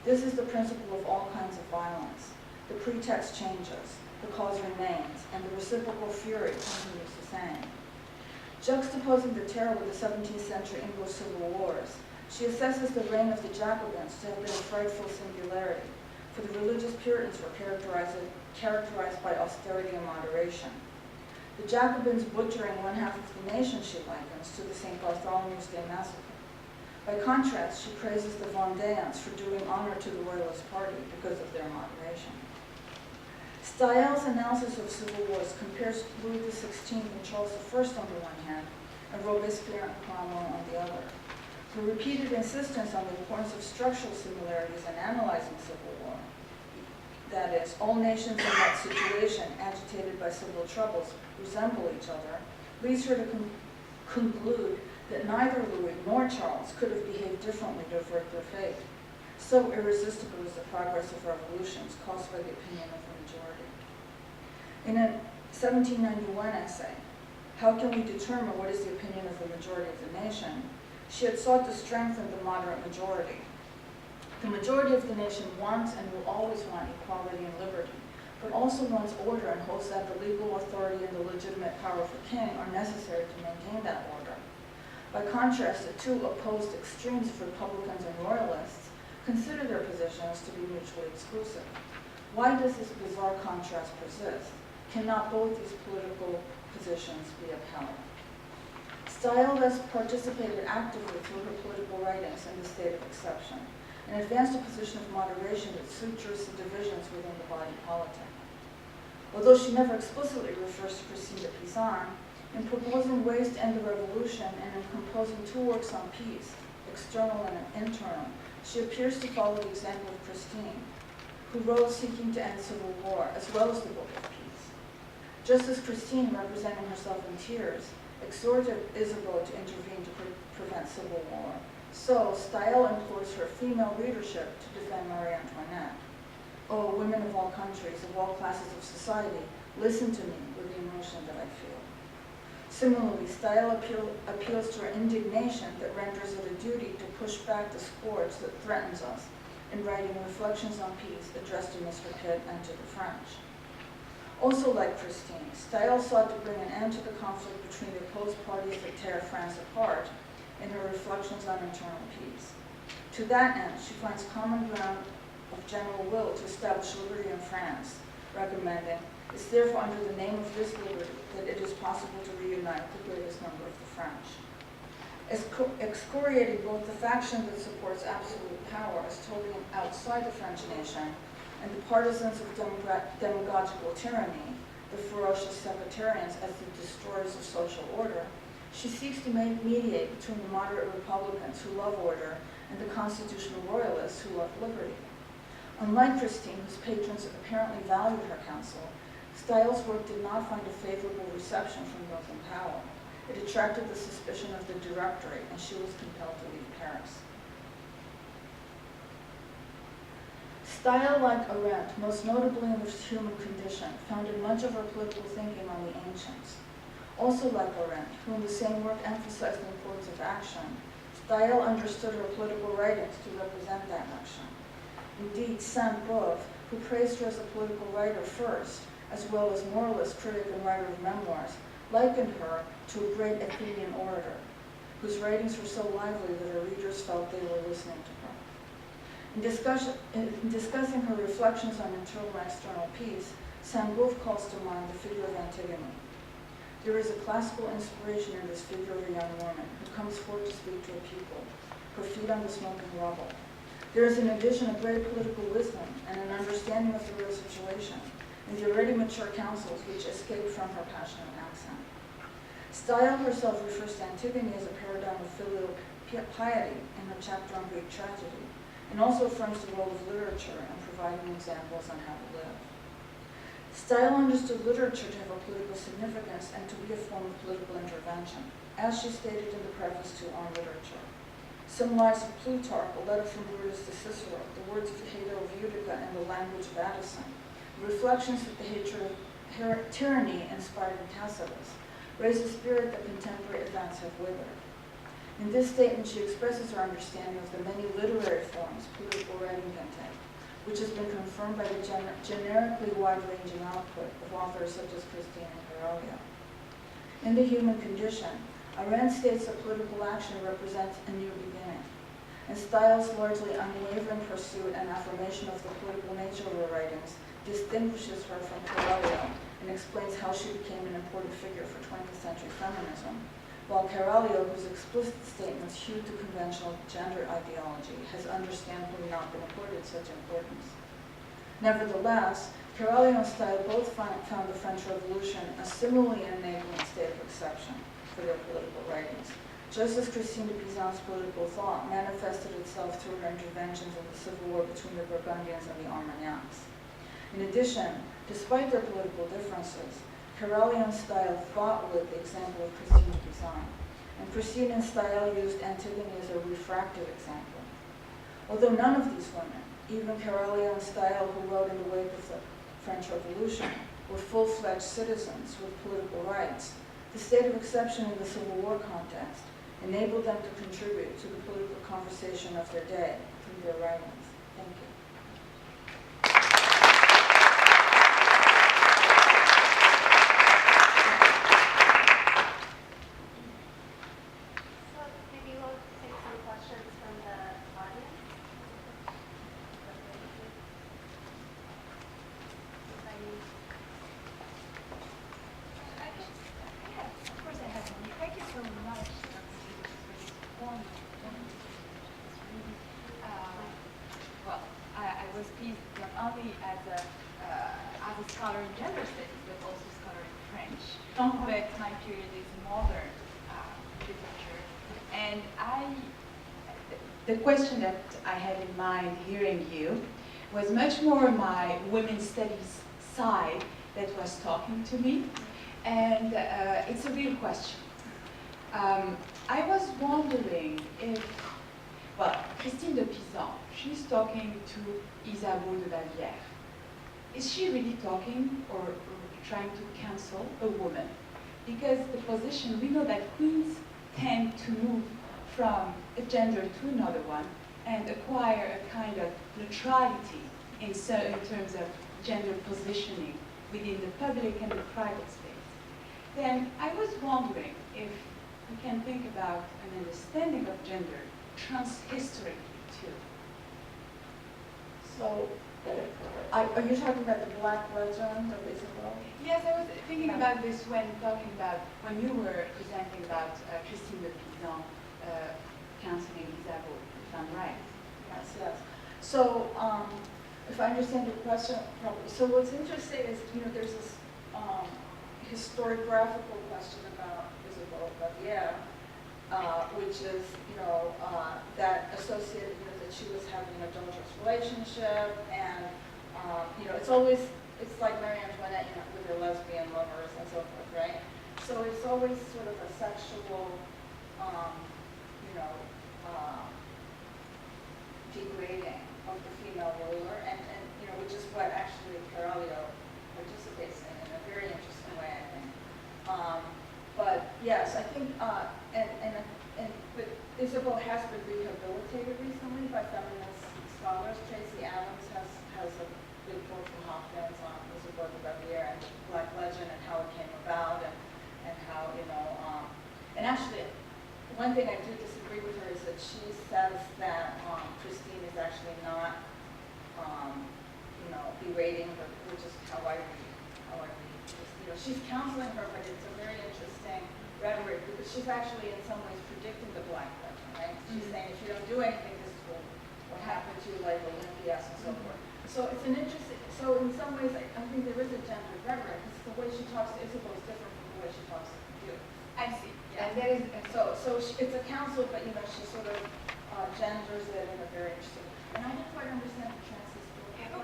D: This is the principle of all kinds of violence. The pretext changes, the cause remains, and the reciprocal fury continues the same. Juxtaposing the terror with the 17th century English civil wars, she assesses the reign of the Jacobins to have been a frightful singularity, for the religious Puritans were characterized by austerity and moderation. The Jacobins butchering one half of the nation she likens to the St. Bartholomew's Day massacre. By contrast, she praises the Vendéans for doing honor to the Royalist Party because of their moderation. Staël's analysis of civil wars compares Louis XVI and Charles I on the one hand, and Robespierre and Cromwell on the other. Her repeated insistence on the importance of structural similarities in analyzing civil war, that is, all nations in that situation agitated by civil troubles resemble each other, leads her to conclude that neither Louis nor Charles could have behaved differently to avert their fate. So irresistible is the progress of revolutions caused by the opinion of the majority. In a 1791 essay, How Can We Determine What is the Opinion of the Majority of the Nation?, she had sought to strengthen the moderate majority. The majority of the nation wants and will always want equality and liberty, but also wants order and hopes that the legal authority and the legitimate power of the king are necessary to maintain that order. By contrast, the two opposed extremes of Republicans and Royalists consider their positions to be mutually exclusive. Why does this bizarre contrast persist? Cannot both these political positions be upheld? Staël thus participated actively through her political writings in the state of exception, and advanced a position of moderation that sutures the divisions within the body politic. Although she never explicitly refers to Christine de Pizan, in proposing ways to end the revolution and in composing two works on peace, external and internal, she appears to follow the example of Christine, who wrote seeking to end civil war, as well as the Book of Peace. Just as Christine, representing herself in tears, exhorted Isabeau to intervene to prevent civil war, so Staël implores her female readership to defend Marie Antoinette. Oh, women of all countries, of all classes of society, listen to me with the emotion that I feel. Similarly, Staël appeals to her indignation that renders it a duty to push back the scourge that threatens us in writing Reflections on Peace addressed to Mr. Pitt and to the French. Also like Christine, Staël sought to bring an end to the conflict between the opposed parties that tear France apart in her Reflections on Internal Peace. To that end, she finds common ground of general will to establish liberty in France, recommending, it's therefore under the name of this liberty that it is possible to reunite the greatest number of the French. excoriating both the faction that supports absolute power as totally outside the French nation and the partisans of demagogical tyranny, the ferocious sectarians as the destroyers of social order, she seeks to mediate between the moderate Republicans who love order and the constitutional royalists who love liberty. Unlike Christine, whose patrons apparently valued her counsel, Styles' work did not find a favorable reception from those in power. It attracted the suspicion of the Directory, and she was compelled to leave Paris. Style, like Arendt, most notably in The Human Condition, founded much of her political thinking on the ancients. Also like Arendt, who in the same work emphasized the importance of action, Style understood her political writings to represent that action. Indeed, Sainte-Beuve, who praised her as a political writer first, as well as moralist, critic, and writer of memoirs, likened her to a great Athenian orator, whose writings were so lively that her readers felt they were listening to her. In discussing her reflections on internal and external peace, Sainte-Beuve calls to mind the figure of Antigone. There is a classical inspiration in this figure of a young woman who comes forth to speak to a people, her feet on the smoking rubble. There is in addition a great political wisdom and an understanding of the real situation, and the already mature counsels which escape from her passionate accent. Style herself refers to Antigone as a paradigm of filial piety in her chapter on Greek tragedy, and also affirms the role of literature in providing examples on how to live. Style understood literature to have a political significance and to be a form of political intervention, as she stated in the preface to On Literature. Some lives of Plutarch, a letter from Brutus to Cicero, the words of Hato of Utica, and the language of Addison, reflections that the hatred of tyranny inspired in Tacitus, raise a spirit that contemporary events have withered. In this statement, she expresses her understanding of the many literary forms political writing can take, which has been confirmed by the generically wide-ranging output of authors such as Christine and Carolio. In The Human Condition, Arendt states that political action represents a new beginning, and Styles' largely unwavering pursuit and affirmation of the political nature of her writings distinguishes her from Carolio and explains how she became an important figure for 20th century feminism, while Carolio, whose explicit statements hewed to conventional gender ideology, has understandably not been accorded such importance. Nevertheless, Carolio and Style both found the French Revolution a similarly enabling state of exception for their political writings, just as Christine de Pisan's political thought manifested itself through her interventions in the civil war between the Burgundians and the Armagnacs. In addition, despite their political differences, Carolio and Style fought with the example of Christine de Pisan, and Christine and Style used Antigone as a refractive example. Although none of these women, even Carolio and Style, who wrote in the wake of the French Revolution, were full-fledged citizens with political rights, the state of exception in the Civil War context enabled them to contribute to the political conversation of their day through their writings. Thank you.
C: So maybe we'll take some questions from the audience.
E: Of course I have one. Thank you so much, Dr. Peters, for this formal well, I was pleased not only as a scholar in gender studies, but also scholar in French. But my period is modern literature. And the question that I had in mind hearing you was much more my women's studies side that was talking to me. And it's a real question. I was wondering if, well, Christine de Pisan, she's talking to Isabeau de Bavière. Is she really talking or trying to cancel a woman? Because the position, we know that queens tend to move from a gender to another one and acquire a kind of neutrality in terms of gender positioning within the public and the private space. Then I was wondering if we can think about an understanding of gender transhistorically too.
D: So, are you talking about the Black Legend of Isabel?
E: Yes, I was thinking about this when talking about, when you were presenting about Christine de Pisan
F: counseling Isabeau, if I'm right.
D: Yes, yes. So, if I understand your question properly, so what's interesting is, there's this historiographical question about Isabelle Bavière, which is, that associated, that she was having an adulterous relationship, and, it's like Marie Antoinette, with her lesbian lovers and so forth, right? So it's always sort of a sexual, degrading of the female ruler, and which is what actually Carolio participates in a very interesting way, I think. But yes, I think, but Isabel has been rehabilitated recently by feminist scholars. Tracy Adams has a big book from Hopkins on Isabel de Bavière and the Black Legend and how it came about, and how, and actually, one thing I do disagree with her is that she says that Christine is actually not, berating her, which is how I read this. She's counseling her, but it's a very interesting rhetoric because she's actually in some ways predicting the Black Legend, right? She's saying if you don't do anything, this is what happened to like Olympias and so forth. So it's an interesting. So in some ways, I think there is a gender rhetoric because the way she talks to Isabel is different from the way she talks to you.
E: I see.
F: And there is
D: It's a counsel, but she sort of genders it in a very interesting. And I didn't quite understand the Francis.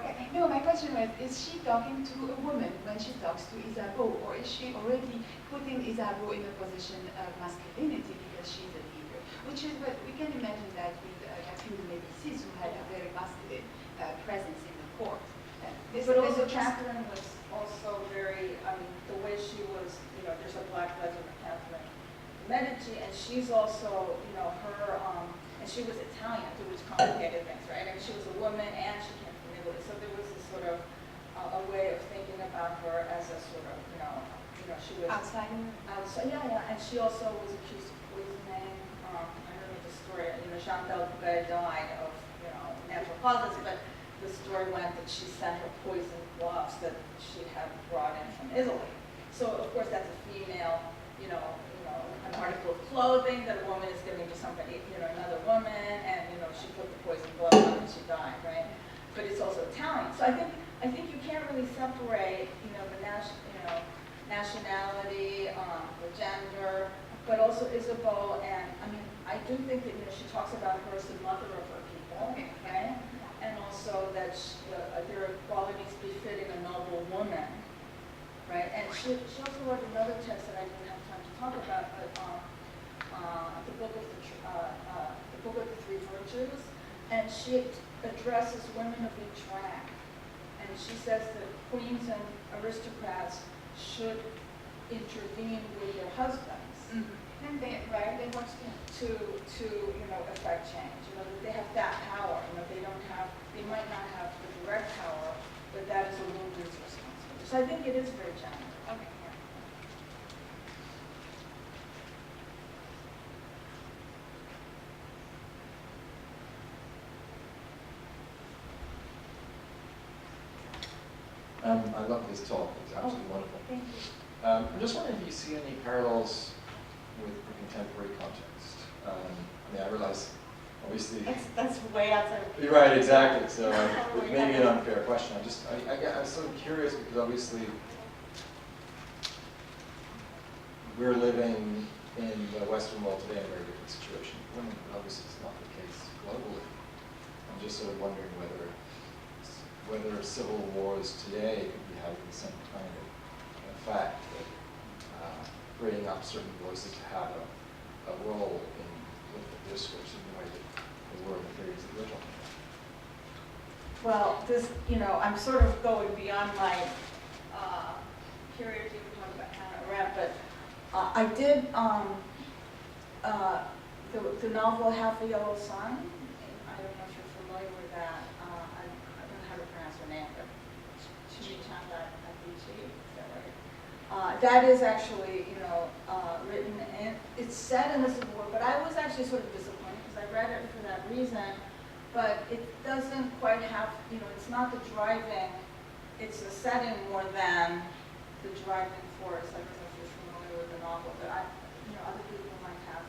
F: okay. No, my question was: is she talking to a woman when she talks to Isabeau, or is she already putting Isabeau in a position of masculinity because she's a leader? Which is what we can imagine that with Catherine de Médicis, who had a very masculine presence in the court.
D: But also Catherine was also very. The way she was. There's a Black Legend of Catherine Medici, and she's also, her, and she was Italian, which complicated things, right? And she was a woman, and she came from Italy, so there was this sort of a way of thinking about her as a sort of, she was
F: Outsider?
D: Yeah, and she also was accused of poisoning. I don't know the story. Chantal Bouvet died of, natural causes, but the story went that she sent her poisoned gloves that she had brought in from Italy. So of course that's a female, an article of clothing that a woman is giving to somebody, another woman, and she put the poison glove on and she died, right? But it's also Italian. So I think you can't really separate, the nationality, the gender, but also Isabeau, and I do think that she talks about her as the mother of her people, right? And also that there are qualities befitting a noble woman. Right, and she also wrote another text that I didn't have time to talk about, but the book of the Three Virtues, and she addresses women of each rank, and she says that queens and aristocrats should intervene with their husbands,
F: And they want
D: to affect change. That they have that power. They might not have the direct power, but that is a woman's responsibility. So I think it is very challenging.
F: Okay.
G: I love this talk. It's absolutely wonderful.
D: Thank you.
G: I'm just wondering if you see any parallels with the contemporary context. I realize, obviously.
C: That's way outside.
G: You're right, exactly. So it may be an unfair question. I'm sort of curious because obviously we're living in the Western world today in a very different situation. Women, obviously, it's not the case globally. I'm just sort of wondering whether civil wars today could be having the same kind of effect, that bringing up certain voices to have a role in political discourse in the way that they were in the periods that we're talking about.
D: Well, this, I'm sort of going beyond my period to talk about Hannah Arendt, but I did the novel Half a Yellow Sun. I don't know if you're familiar with that. I don't know how to pronounce her name, but Chimichanga Adichie, is that right? That is actually, written, and it's set in the Civil War, but I was actually sort of disappointed because I read it for that reason, but it doesn't quite have, it's not the driving, it's the setting more than the driving force. I don't know if you're familiar with the novel, but other people might have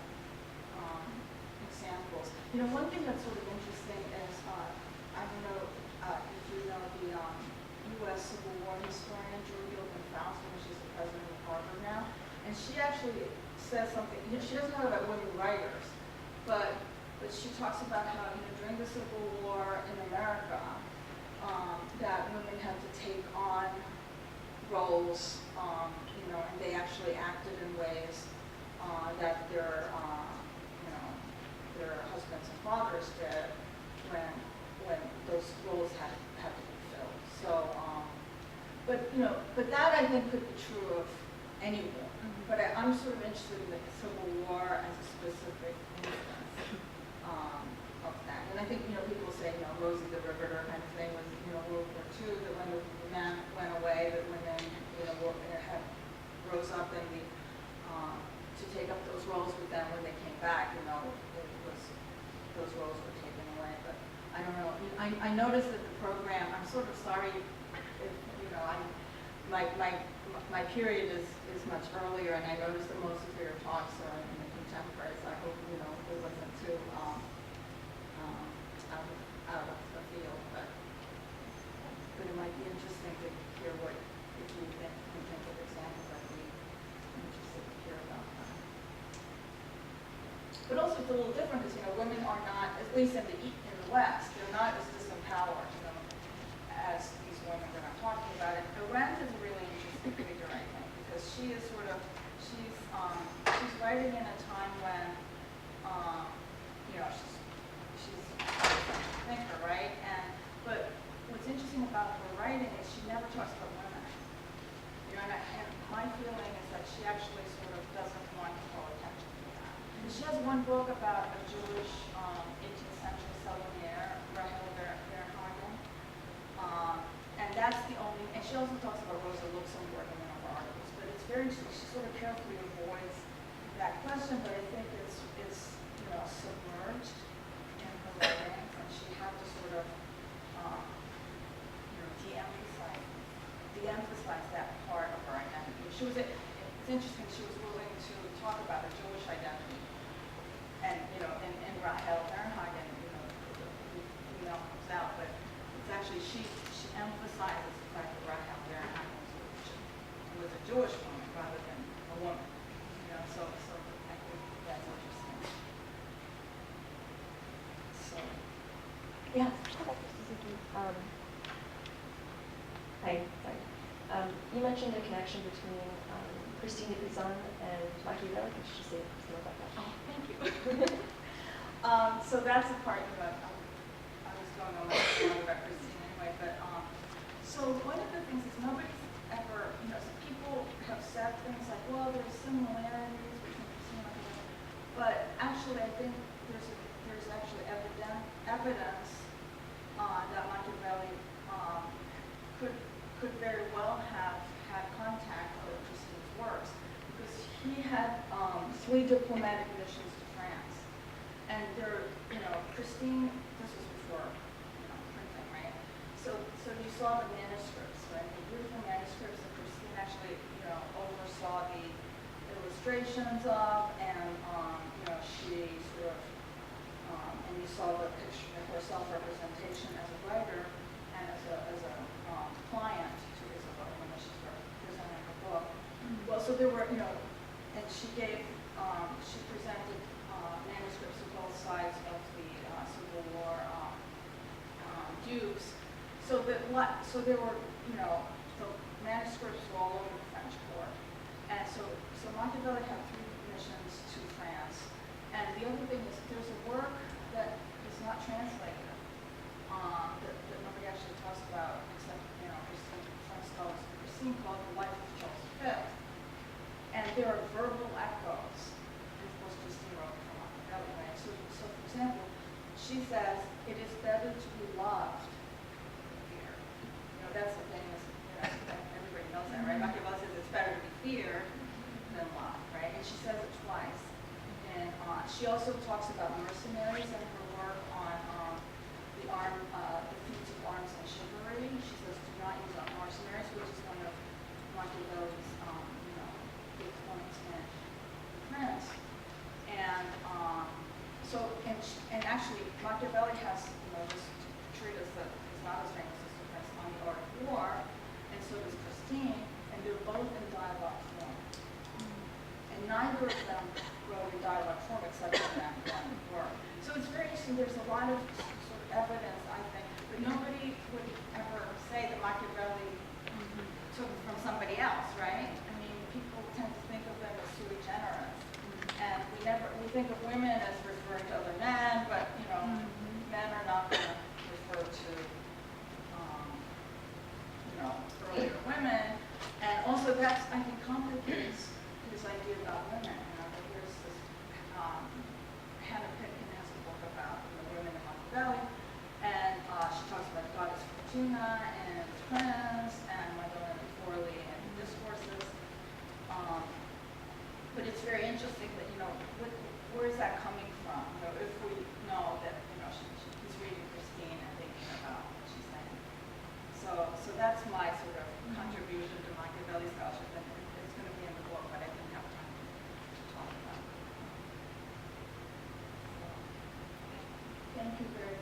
D: You know, one thing that's sort of interesting is, I don't know if you know the U.S. Civil War historian Julie Gilman Faustin, she's the president of Harvard now, and she actually says something. You know, she doesn't talk about women writers, but she talks about how, you know, during the Civil War in America, that women had to take on roles, you know, and they actually acted in ways that their, you know, their husbands and fathers did when those roles had to be filled. So, but you know, but that I think could be true of any war. But I'm sort of interested in the Civil War as a specific instance of that. And I think, you know, people say, you know, Rosie the Riveter kind of thing was, you know, World War II, that when the men went away, that women, you know, rose up and to take up those roles with them when they came back, you know, those roles were taken away. But I don't know. I noticed that the program, I'm sort of sorry if, you know, my period is much earlier, and I noticed that most of your talks are in the contemporary, so I hope, you know, it wasn't too out of the field, but it might be interesting to hear what, if you can think of examples, I'd be interested to hear about that. But also it's a little different because, you know, women are not, at least in the West, they're not as disempowered, you know, as these women that I'm talking about. And Arendt is a really interesting figure, I think, because she is sort of, she's writing in a time when, you know, she's a thinker, right? But what's interesting about her writing is she never talks about women. You know, and my feeling is that she actually sort of doesn't want to call attention to that. And she has one book about a Jewish 18th century Salonier, Rahel Bernhagen. And that's the only, and she also talks about Rosa Luxemburg in one of her articles, but it's very, she sort of carefully avoids that question, but I think it's you know, submerged in her writings, and she had to sort of, you know, de-emphasize that part of her identity. She was, it's interesting, she was willing to talk about her Jewish identity, and, you know, in Rahel Bernhagen, you know, the female comes out, but it's actually, she emphasizes the fact that Rahel Bernhagen was a Jewish woman rather than a woman. You know, so I think that's interesting. So, yeah.
H: Hi, sorry. You mentioned a connection between Christine de Pizan and Machiavelli. Could you just say something about that?
D: Oh, thank you. So that's a part of it. I was going on about Christine anyway, but so one of the things is nobody's ever, you know, some people have said things like, well, there's similarities between Christine and Machiavelli, but actually I think there's actually evidence that Machiavelli could very well have had contact with Christine's works, because he had 3 diplomatic missions to France, and there, you know, Christine, this was before, you know, printing, right? So you saw the manuscripts, right? The beautiful manuscripts that Christine actually, you know, oversaw the illustrations of, and you know, she sort of, and you saw the picture of her self-representation as a writer and as a client to Isabel when she started presenting her book. Well, so there were, you know, and she gave, she presented manuscripts of both sides of the Civil War dukes. So there were, you know, the manuscripts were all over the French court. And so Machiavelli had 3 missions to France. And the other thing is there's a work that is not translated, that nobody actually talks about, except, you know, French scholars, Christine called The Life of Charles V. And there are verbal echoes, and of course Christine wrote from Machiavelli, right? So for example, she says, it is better to be loved than feared. You know, that's the famous, you know, everybody knows that, right? Machiavelli says it's better to be feared than loved, right? And she says it twice. And she also talks about mercenaries in her work on the feats of arms and chivalry. She says do not use mercenaries, which is one of Machiavelli's, you know, big points in The Prince. And so, and actually there's a lot of sort of evidence, I think, but nobody would ever say that Machiavelli took it from somebody else, right? I mean, people tend to think of them as sui generis. And we think of women as referring to other men, but, you know, men are not going to refer to, you know, earlier women. And also that's, I think, complicates his idea about women. You know, there's this, Hannah Pitkin has a book about women in Machiavelli, and she talks about Goddess Fortuna and Prince and Madonna di Forli and Discourses. But it's very interesting that, you know, where is that coming from? You know, if we know that, you know, he's reading Christine and thinking about what she's saying. So that's my sort of contribution to Machiavelli scholarship, and it's going to be in the book, but I didn't have time to talk about it. So, thank you very